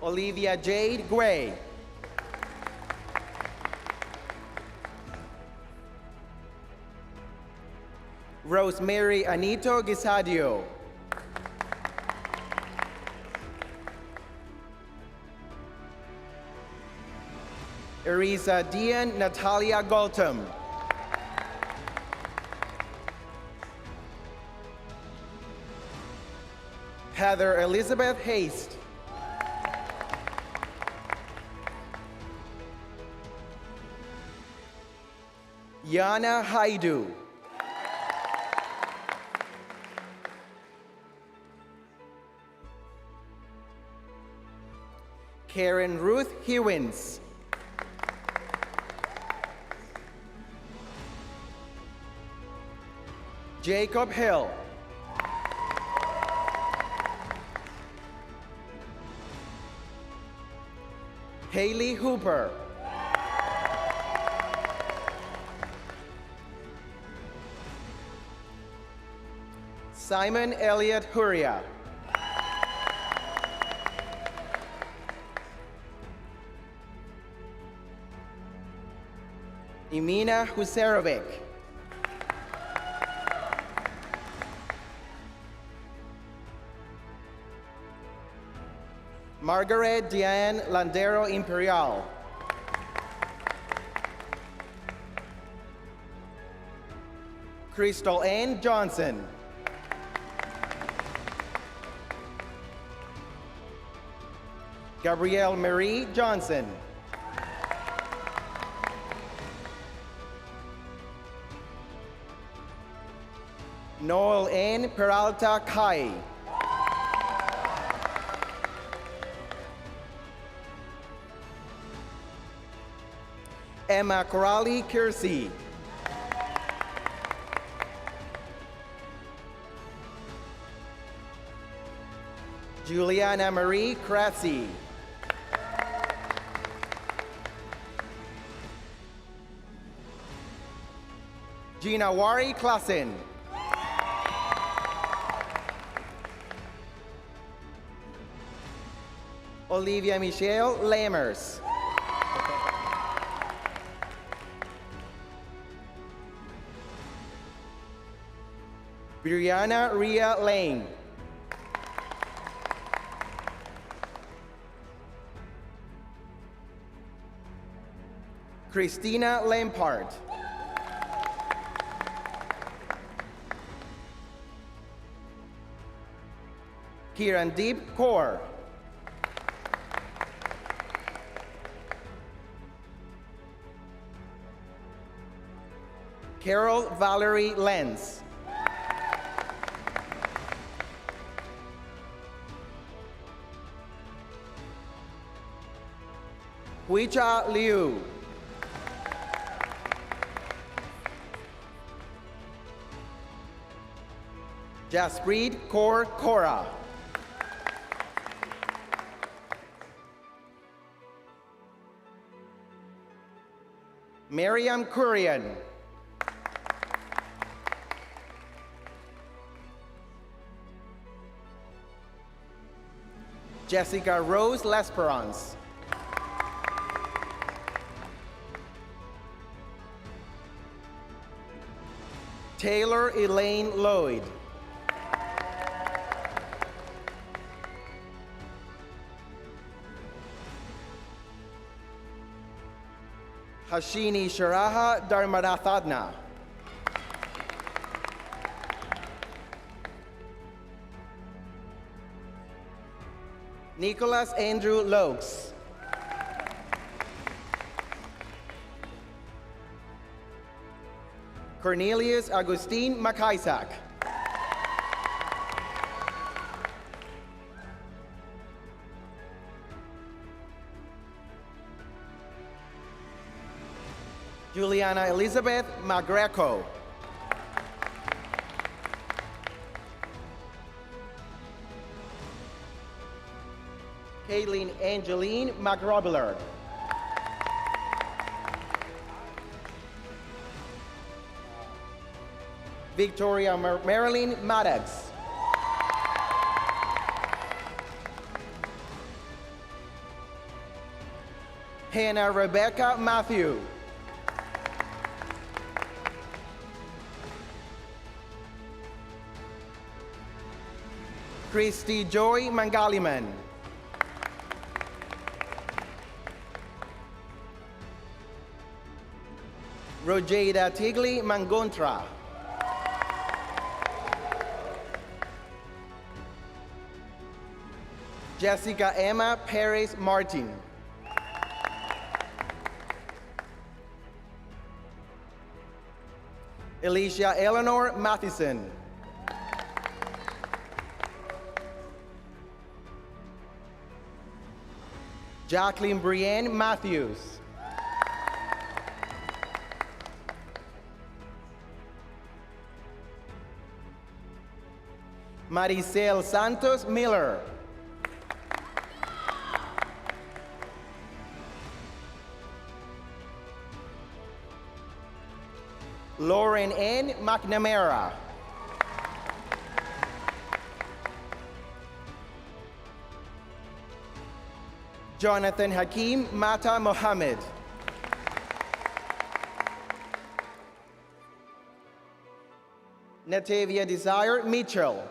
Olivia Jade Gray. Rosemary Anito Gisadio. Erisa Dian Natalia Goltum. Heather Elizabeth Haste. Yana Haidu. Karen Ruth Hewins. Jacob Hill. Haley Hooper. Simon Elliott Huria. Imina Huserovic. Margaret Diane Landero Imperial. Crystal Ann Johnson. Gabrielle Marie Johnson. Noel N. Peralta Kai. Emma Corrali Kersey. Juliana Marie Kratzy. Gina Wari Klassen. Olivia Michelle Lamers. Brianna Ria Lane. Christina Lampard. Kirandeep Kaur. Carol Valerie Lenz. Huicha Liu. Jaspreet Kaur Kora. Miriam Kurian. Jessica Rose Lesperance. Taylor Elaine Lloyd. Hashini Sharaha Dharmarathadna. Nicholas Andrew Lokes. Cornelius Agustin Makaisak. Juliana Elizabeth Magreco. Caitlin Angeline McRobillard. Victoria Marilyn Maddox. Hannah Rebecca Matthew. Christy Joy Mangaliman. Rojada Tigli Mangontra. Jessica Emma Perez Martin. Alicia Eleanor Matheson. Jacqueline Brienne Matthews. Maricel Santos Miller. Lauren N. McNamara. Jonathan Hakeem Mata Mohammed. Natavia Desire Mitchell.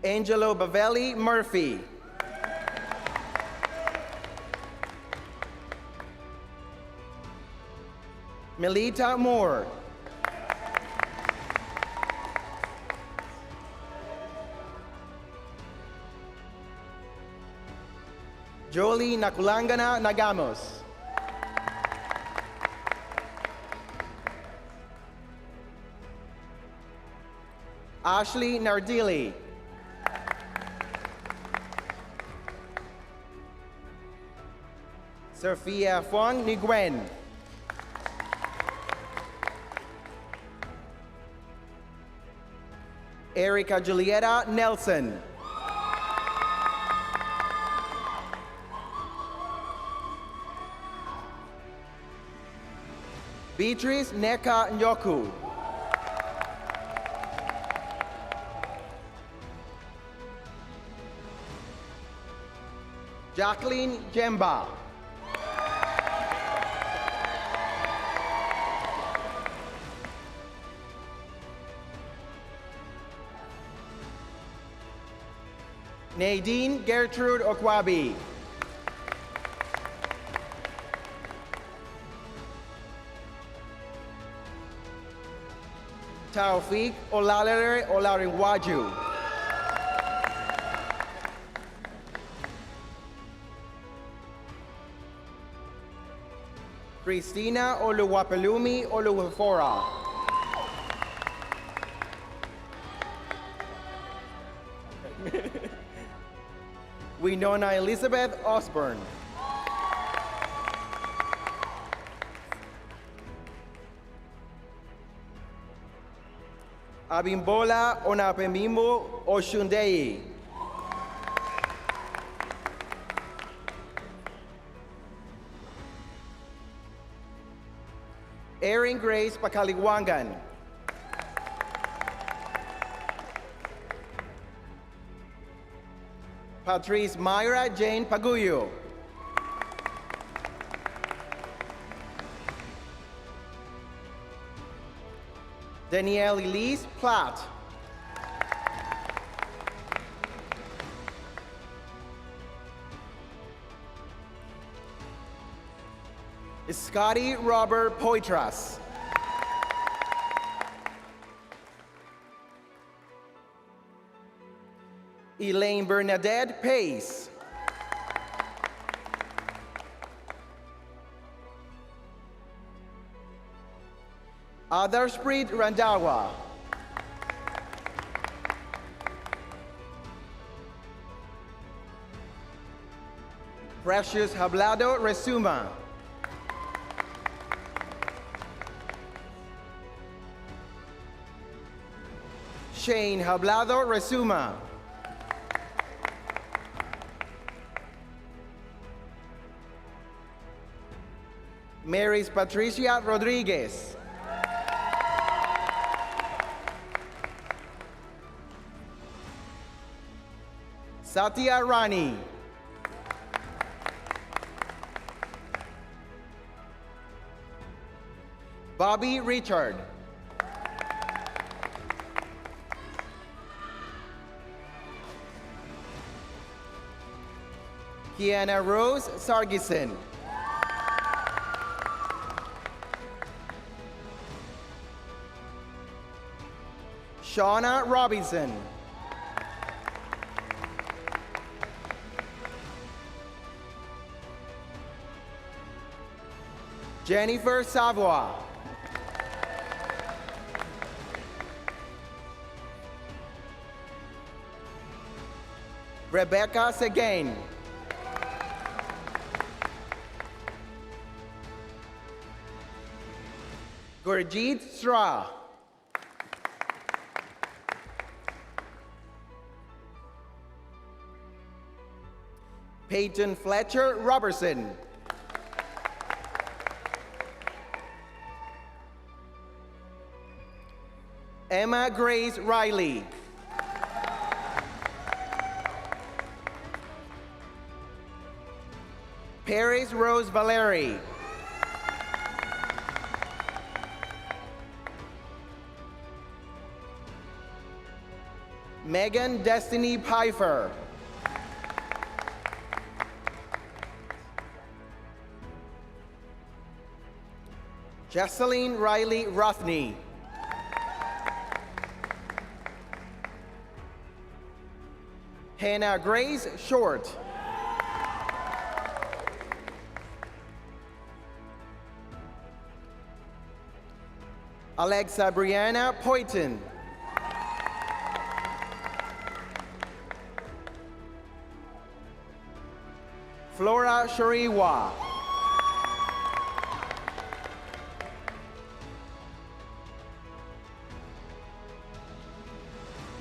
Angelo Bavelli Murphy. Melita Moore. Jolie Nakulangana Nagamos. Ashley Nardili. Sophia Fong Nguyen. Erica Julieta Nelson. Beatrice Neka Nyoku. Jacqueline Jemba. Nadine Gertrude Okwabi. Taufik Olalere Olarinwaju. Christina Oluwapelumi Oluwafora. Winona Elizabeth Osborne. Abimbola Onapemimbo Oshundei. Erin Grace Pakaliwangan. Patrice Myra Jane Paguyo. Danielle Elise Platt. Scotty Robert Poitras. Elaine Bernadette Pace. Adarsprit Randawa. Precious Hablado Resuma. Shane Hablado Resuma. Mary's Patricia Rodriguez. Satya Rani. Bobby Richard. Kiana Rose Sargison. Shauna Robinson. Jennifer Savoy. Rebecca Seguin. Gurjeet Sra. Peyton Fletcher Robertson. Emma Grace Riley. Paris Rose Valeri. Megan Destiny Pfeiffer. Jesseline Riley Rothney. Hannah Grace Short. Alexa Brianna Poyton. Flora Shariwa.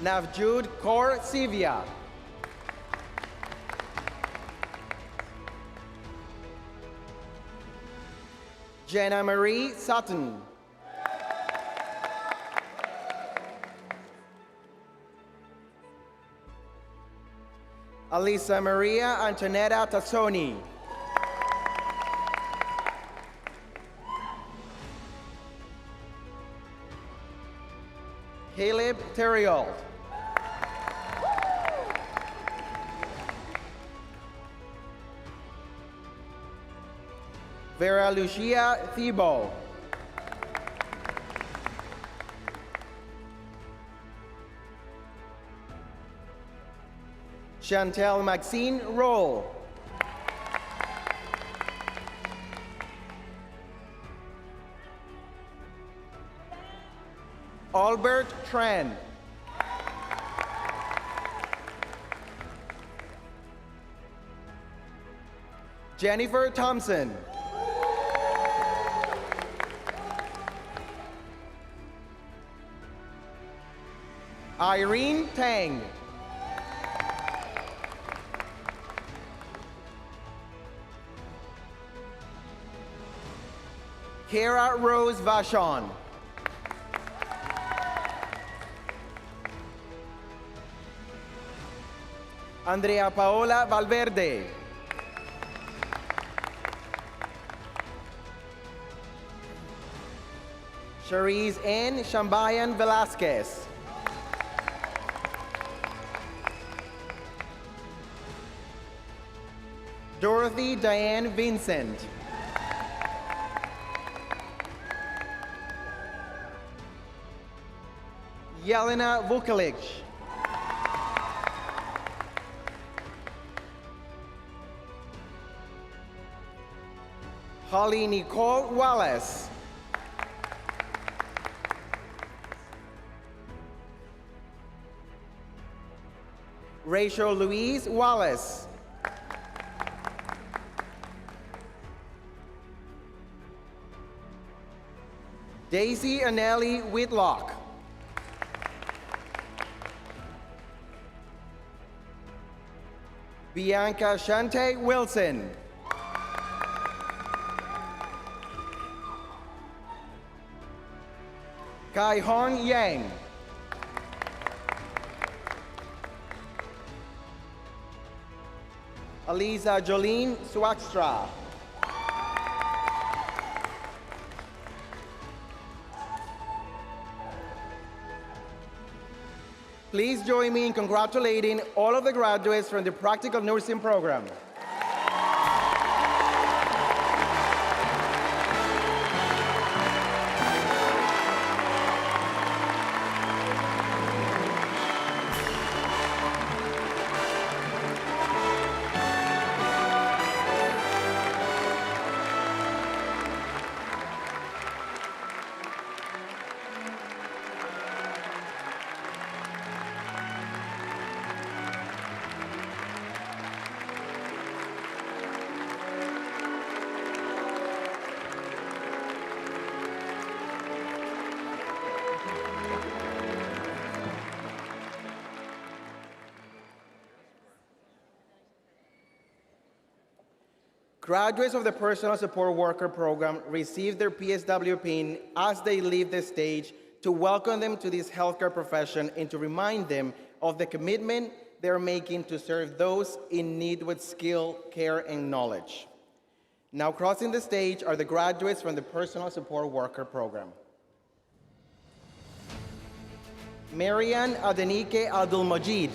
Navjud Kaur Sivia. Jenna Marie Sutton. Alisa Maria Antonetta Tassoni. Caleb Terriol. Vera Lucia Thibault. Chantel Maxine Roll. Albert Tran. Jennifer Thompson. Irene Tang. Kara Rose Vachon. Andrea Paola Valverde. Cherise N. Shambayan Velasquez. Dorothy Diane Vincent. Yelena Vukalic. Holly Nicole Wallace. Rachel Louise Wallace. Daisy Anneli Whitlock. Bianca Shante Wilson. Kai Hong Yang. Aliza Jolene Swakstra. Please join me in congratulating all of the graduates from the Practical Nursing Program. Graduates of the Personal Support Worker Program receive their PSW pin as they leave the stage to welcome them to this healthcare profession and to remind them of the commitment they're making to serve those in need with skill, care, and knowledge. Now crossing the stage are the graduates from the Personal Support Worker Program. Marian Adenike Abdul-Majid.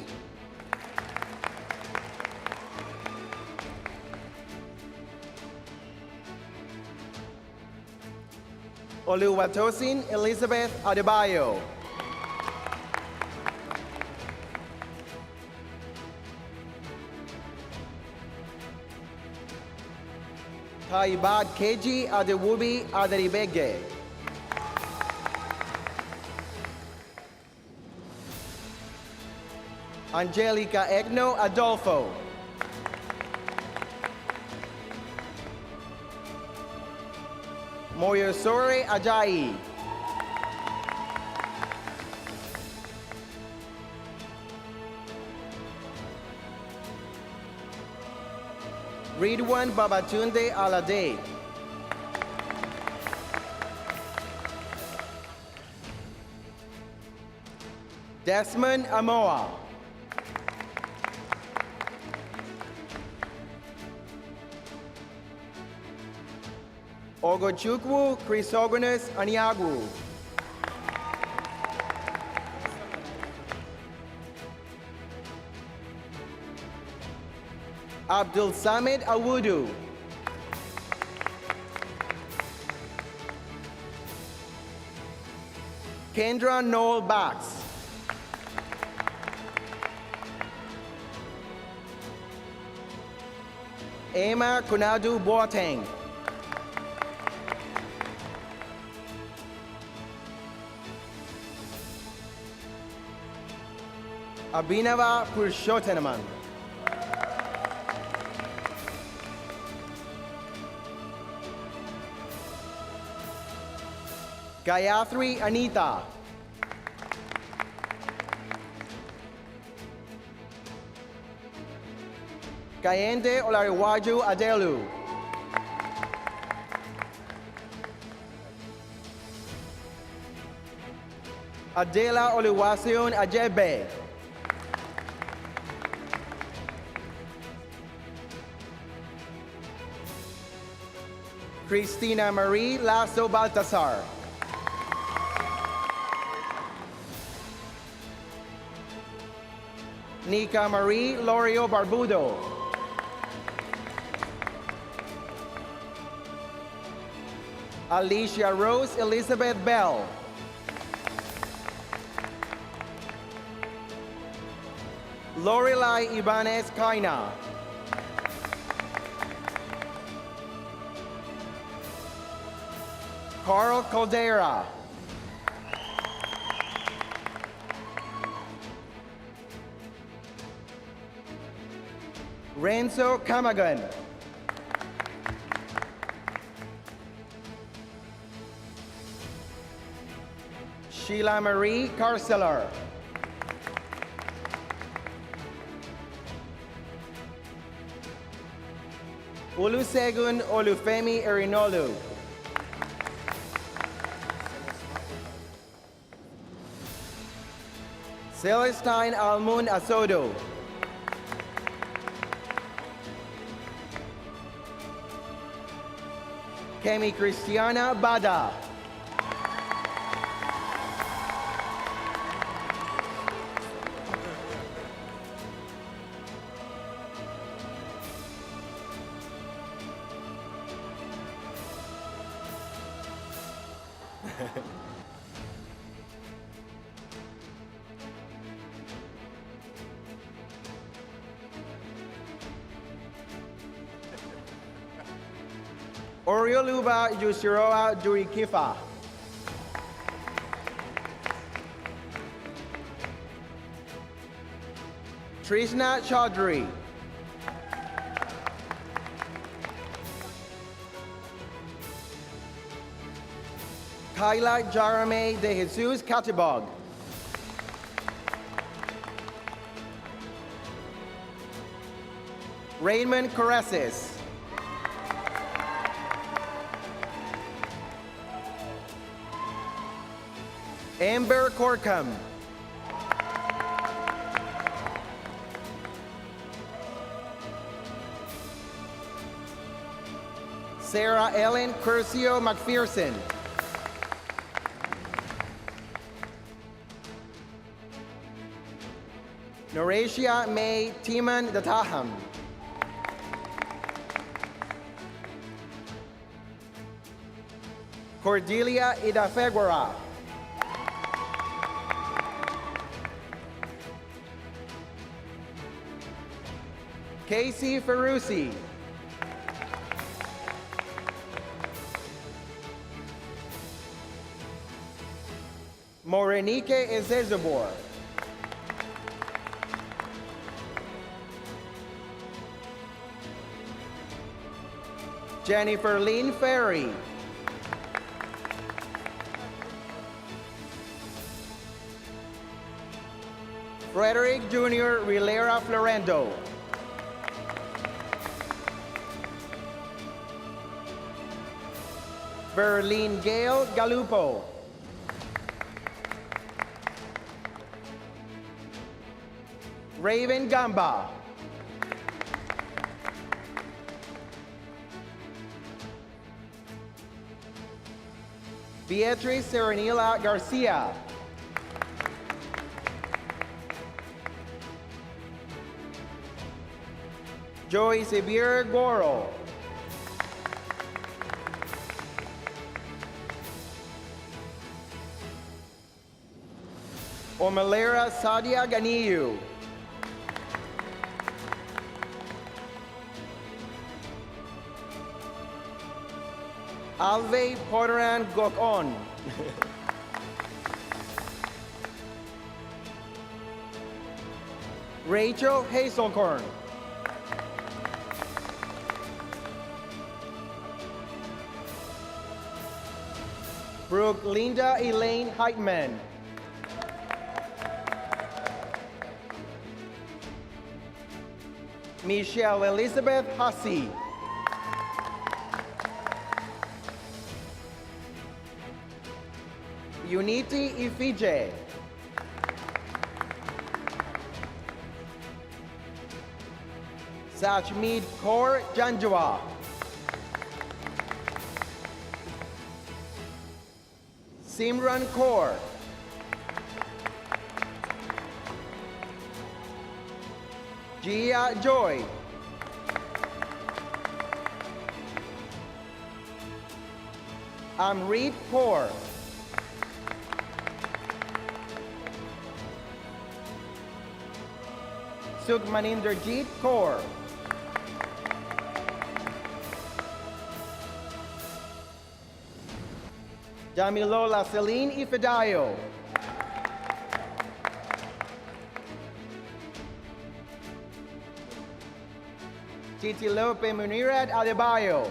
Oluwatosin Elizabeth Adebayo. Taibad Keji Adewubi Aderibege. Angelica Egno Adolfo. Moyosore Ajayi. Ridwan Babatunde Alade. Desmond Amoa. Ogochukwu Chrysogonus Aniagu. Abdul Samid Awudu. Kendra Noel Bax. Emma Kunadu Boateng. Abhinava Purushotanaman. Gayatri Anita. Kayende Olariwaju Adelu. Adela Oluwaseun Ajebe. Christina Marie Lasso Baltasar. Nika Marie Lorio Barbudo. Alicia Rose Elizabeth Bell. Lorelai Ibanez Kaina. Carl Caldera. Renzo Camagan. Sheila Marie Carceller. Olusegun Olufemi Erinolu. Celestine Almun Asodo. Kemi Christiana Bada. Orioluba Yushiroa Durikifa. Trishna Chaudhry. Kyla Jarame de Jesus Catibog. Raymond Caresses. Amber Corcom. Sarah Ellen Curcio McPherson. Noratia May Timan Dataham. Cordelia Idafeguera. Casey Ferrucci. Morenike Ezezobor. Jennifer Lynn Ferry. Frederick Jr. Rilera Florendo. Berlin Gail Galupo. Raven Gamba. Beatriz Serenila Garcia. Joy Severe Goro. Omalera Sadia Ganiyu. Alve Podoran Gokon. Rachel Hazelcorn. Brooke Linda Elaine Heitman. Michelle Elizabeth Hussey. Unity Ifije. Sachmead Kaur Janjua. Simran Kaur. Gia Joy. Amrit Kaur. Sukhmaninderjeet Kaur. Damilola Celine Ifedayo. Titilope Munirad Adebayo.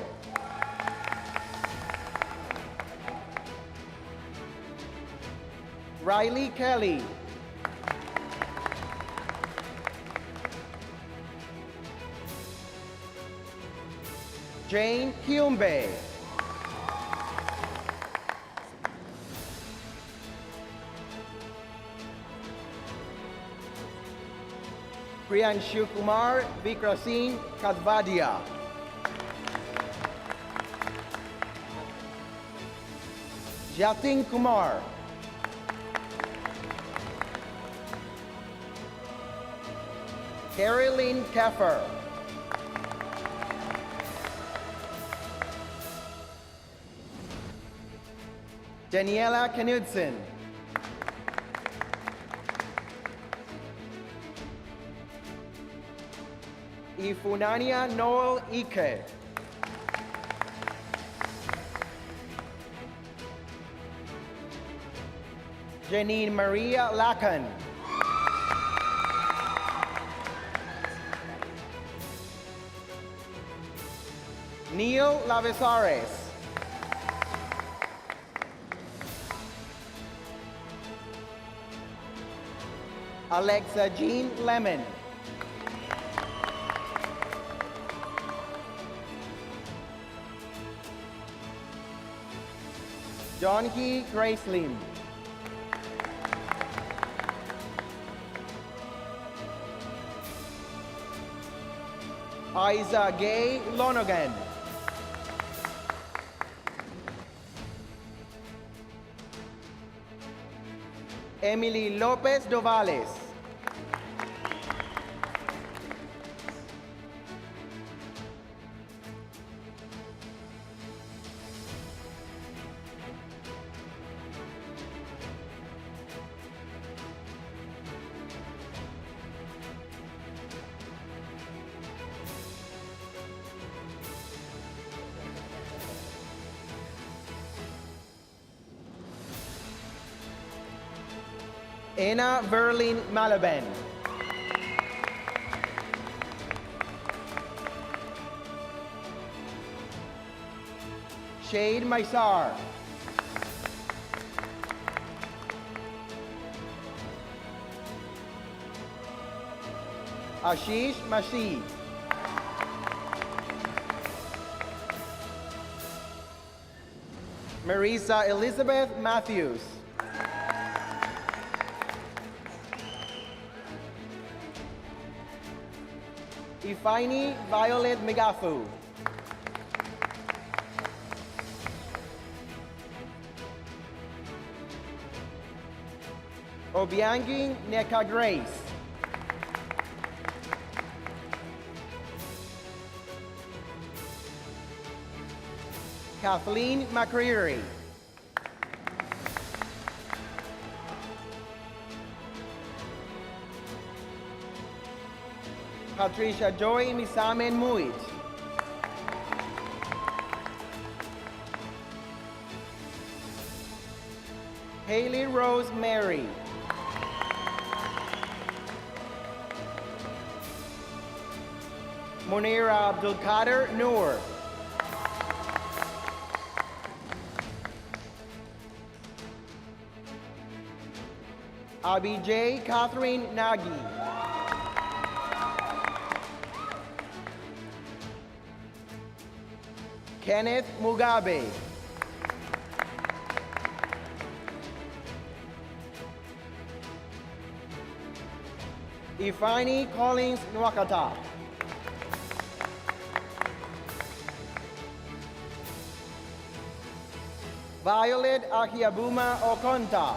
Riley Kelly. Jane Hyumbe. Priyanshu Kumar Vikrasin Kadvadia. Jatin Kumar. Caroline Keffer. Daniela Knudsen. Ifunania Noel Ike. Janine Maria Lacan. Neil Lavesares. Alexa Jean Lemon. Donki Gracelyn. Isa Gay Lonergan. Emily Lopez Dovales. Anna Verlin Malaben. Shade Maisar. Ashish Masih. Marisa Elizabeth Matthews. Ifaini Violet Megafu. Obianging Neka Grace. Kathleen McCreary. Patricia Joy Misamen Muit. Haley Rose Mary. Munira Abdul Qadir Noor. Abijay Catherine Nagy. Kenneth Mugabe. Ifani Collins Nwakata. Violet Akiabuma Okonta.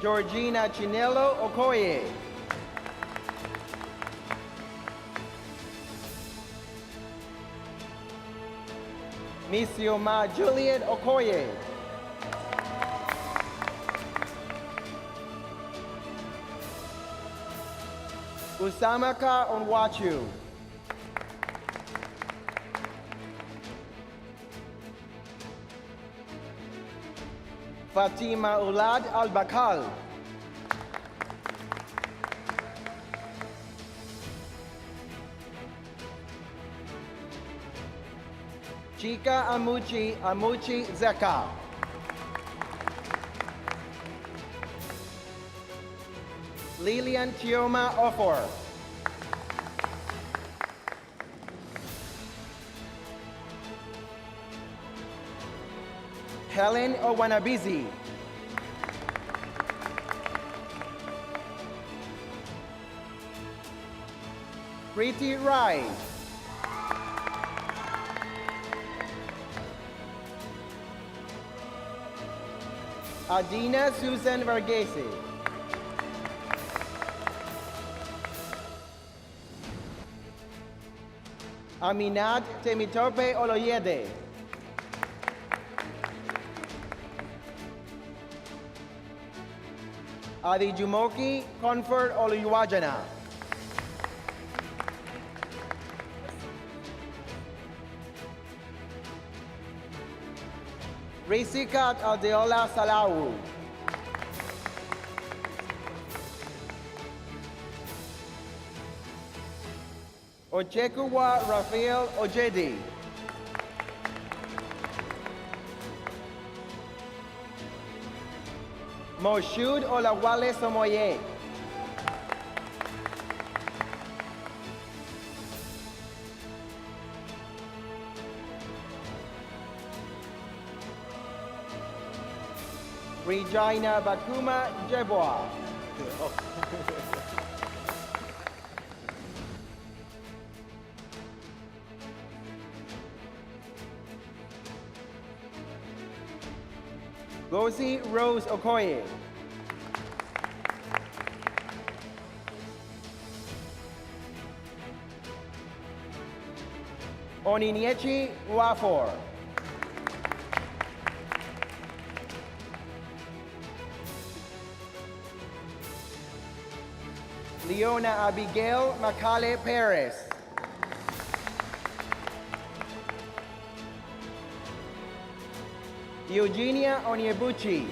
Georgina Chinelo Okoye. Misioma Juliet Okoye. Usamaka Onwachu. Fatima Ulad Al-Bakal. Chika Amuchi Zeka. Lilian Chioma Ofor. Helen Owanabizi. Preeti Rai. Adina Susan Varghese. Aminat Temitope Oloyede. Adi Jumoki Comfort Oluyuwajana. Risikat Adeola Salawu. Ochekuwa Rafael Ojedi. Moshood Olawale Somoye. Regina Bakuma Jeboa. Gozi Rose Okoye. Oniniechi Wafor. Leona Abigail Makale Perez. Eugenia Onyebuchi.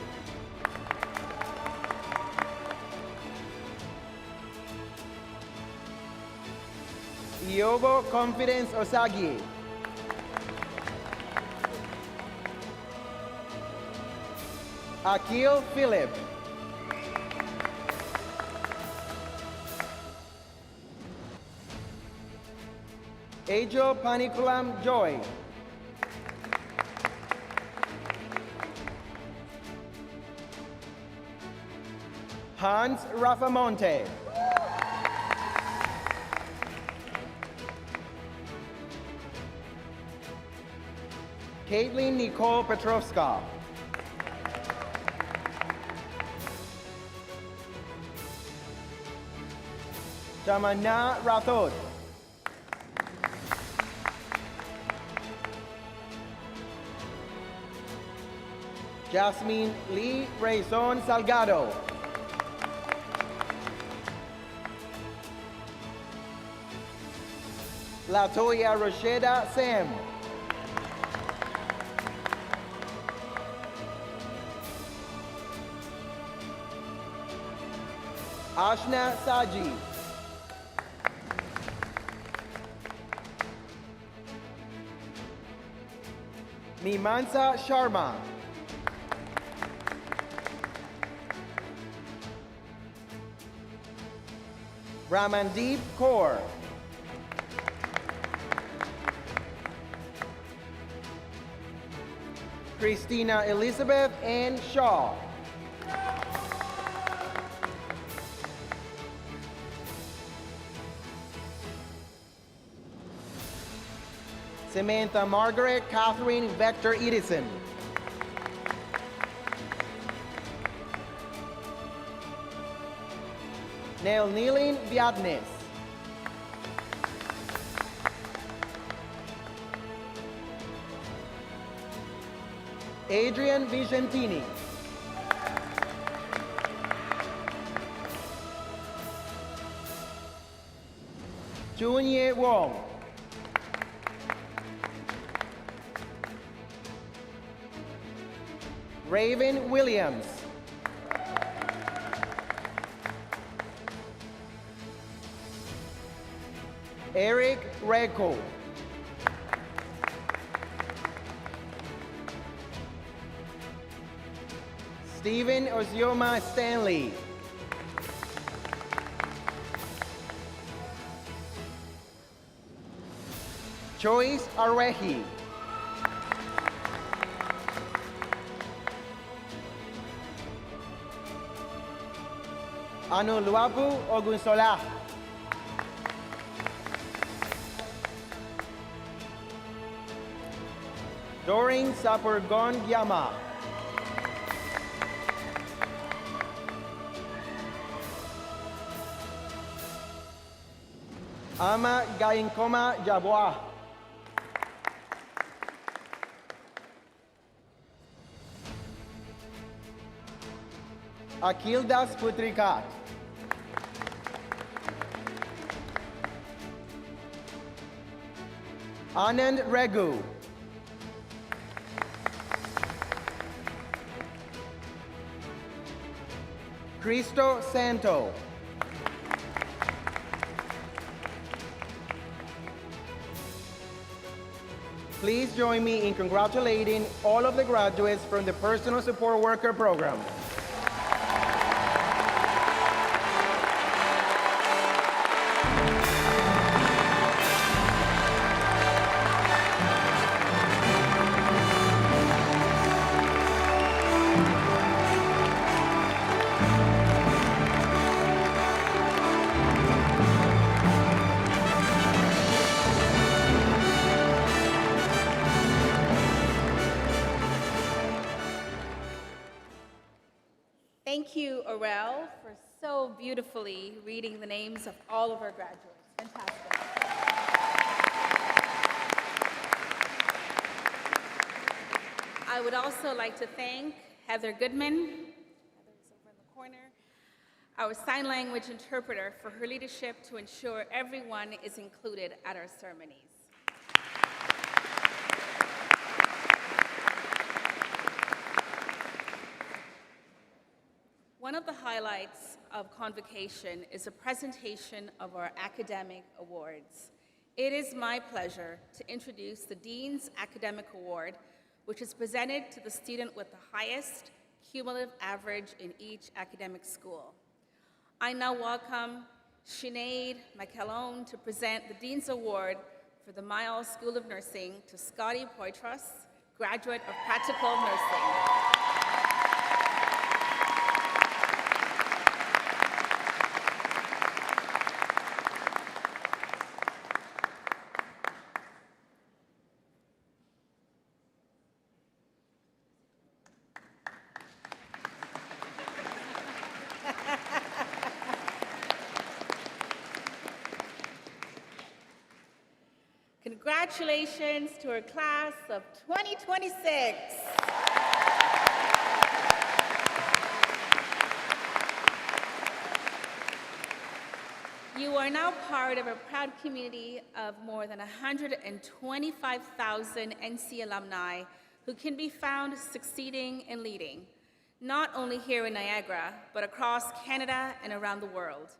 Kiobo Confidence Osagi. Akil Philip. Ejo Panikulam Joy. Hans Rafamonte. Caitlin Nicole Petrovska. Jamana Rathod. Jasmine Lee Rayson Salgado. Latoya Rosheda Sam. Ashna Saji. Mimansa Sharma. Ramandeep Kaur. Christina Elizabeth Ann Shaw. Samantha Margaret Catherine Vector Edison. Nel Nilin Viadnes. Adrian Vicentini. Junye Wong. Raven Williams. Eric Reco. Stephen Osioma Stanley. Joyce Arehi. Anuluapu Ogunsola. Doreen Sapurgon Gyama. Ama Gainkoma Jabwa. Akildas Putrikat. Anand Regu. Cristo Santo. Please join me in congratulating all of the graduates from the Personal Support Worker Program. Thank you, Aurel, for so beautifully reading the names of all of our graduates. Fantastic. I would also like to thank Heather Goodman, Heather's over in the corner, our sign language interpreter, for her leadership to ensure everyone is included at our ceremonies. One of the highlights of Convocation is a presentation of our academic awards. It is my pleasure to introduce the Dean's Academic Award, which is presented to the student with the highest cumulative average in each academic school. I now welcome Sinead McElhone to present the Dean's Award for the Miles School of Nursing to Scotty Poitras, graduate of Practical Nursing. Congratulations to our class of 2026. You are now part of a proud community of more than 125,000 NC alumni who can be found succeeding and leading, not only here in Niagara, but across Canada and around the world.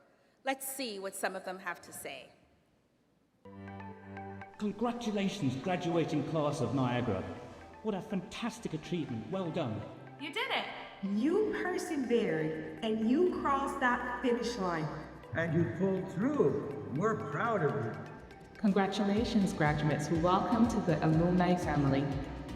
Let's see what some of them have to say. Congratulations, graduating class of Niagara. What a fantastic achievement. Well done. You did it. You persevered and you crossed that finish line. And you pulled through. We're proud of you. Congratulations, graduates. Welcome to the Alumni Family.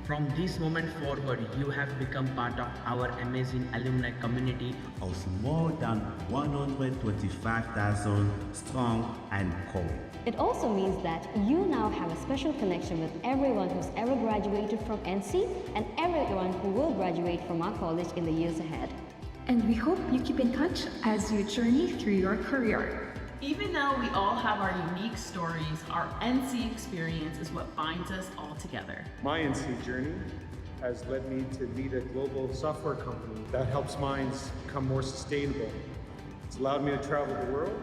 From this moment forward, you have become part of our amazing alumni community of more than 125,000 strong and core. It also means that you now have a special connection with everyone who's ever graduated from NC and everyone who will graduate from our college in the years ahead. And we hope you keep in touch as you journey through your career. Even though we all have our unique stories, our NC experience is what binds us all together. My NC journey has led me to lead a global software company that helps mines become more sustainable. It's allowed me to travel the world,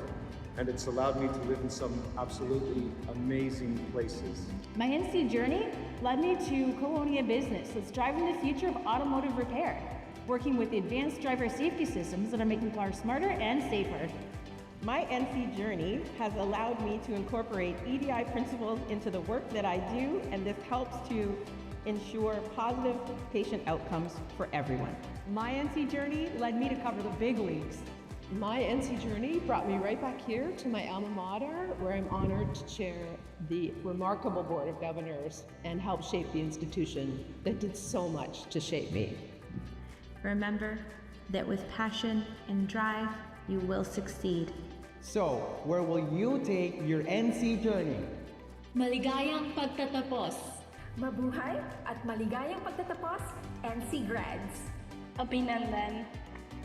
and it's allowed me to live in some absolutely amazing places. My NC journey led me to co-owning a business that's driving the future of automotive repair, working with the advanced driver safety systems that are making cars smarter and safer. My NC journey has allowed me to incorporate EDI principles into the work that I do, and this helps to ensure positive patient outcomes for everyone. My NC journey led me to cover the big leagues. My NC journey brought me right back here to my alma mater, where I'm honored to chair the remarkable Board of Governors and help shape the institution that did so much to shape me. Remember that with passion and drive, you will succeed. So, where will you take your NC journey? Maligayang pagtatapos. Mabuhay at maligayang pagtatapos, NC grads. Abinandan.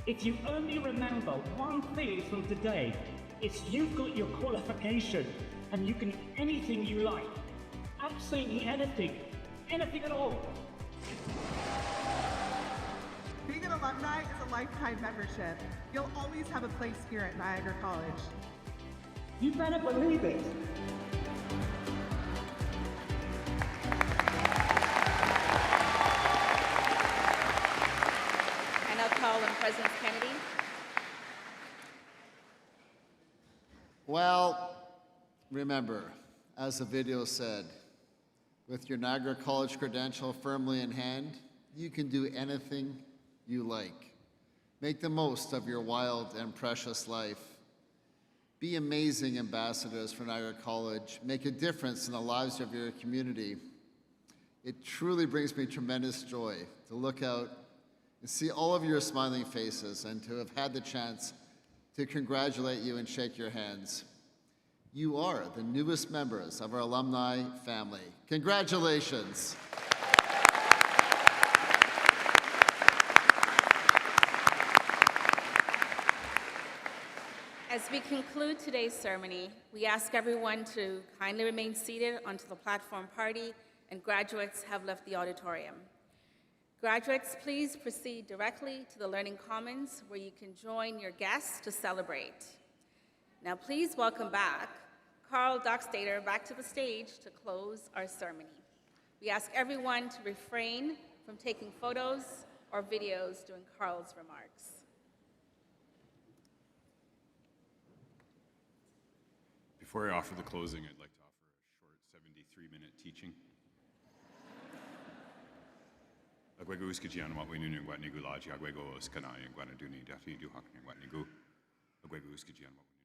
If you only remember one thing from today, it's you've got your qualification and you can do anything you like. Absolutely anything. Anything at all. Being an alumni is a lifetime membership. You'll always have a place here at Niagara College. You better believe it. I now call on President Kennedy. Well, remember, as the video said, with your Niagara College credential firmly in hand, you can do anything you like. Make the most of your wild and precious life. Be amazing ambassadors for Niagara College. Make a difference in the lives of your community. It truly brings me tremendous joy to look out and see all of your smiling faces and to have had the chance to congratulate you and shake your hands. You are the newest members of our alumni family. Congratulations. As we conclude today's ceremony, we ask everyone to kindly remain seated until the platform party and graduates have left the auditorium. Graduates, please proceed directly to the Learning Commons where you can join your guests to celebrate. Now please welcome back Carl Dockstader back to the stage to close our ceremony. We ask everyone to refrain from taking photos or videos during Carl's remarks. Before I offer the closing, I'd like to offer 3-minute teaching. Agwego uskajian wat winunu wat nigu laji agwego uskanai and guanaduni dafi duhak and what nigu. Agwego uskajian what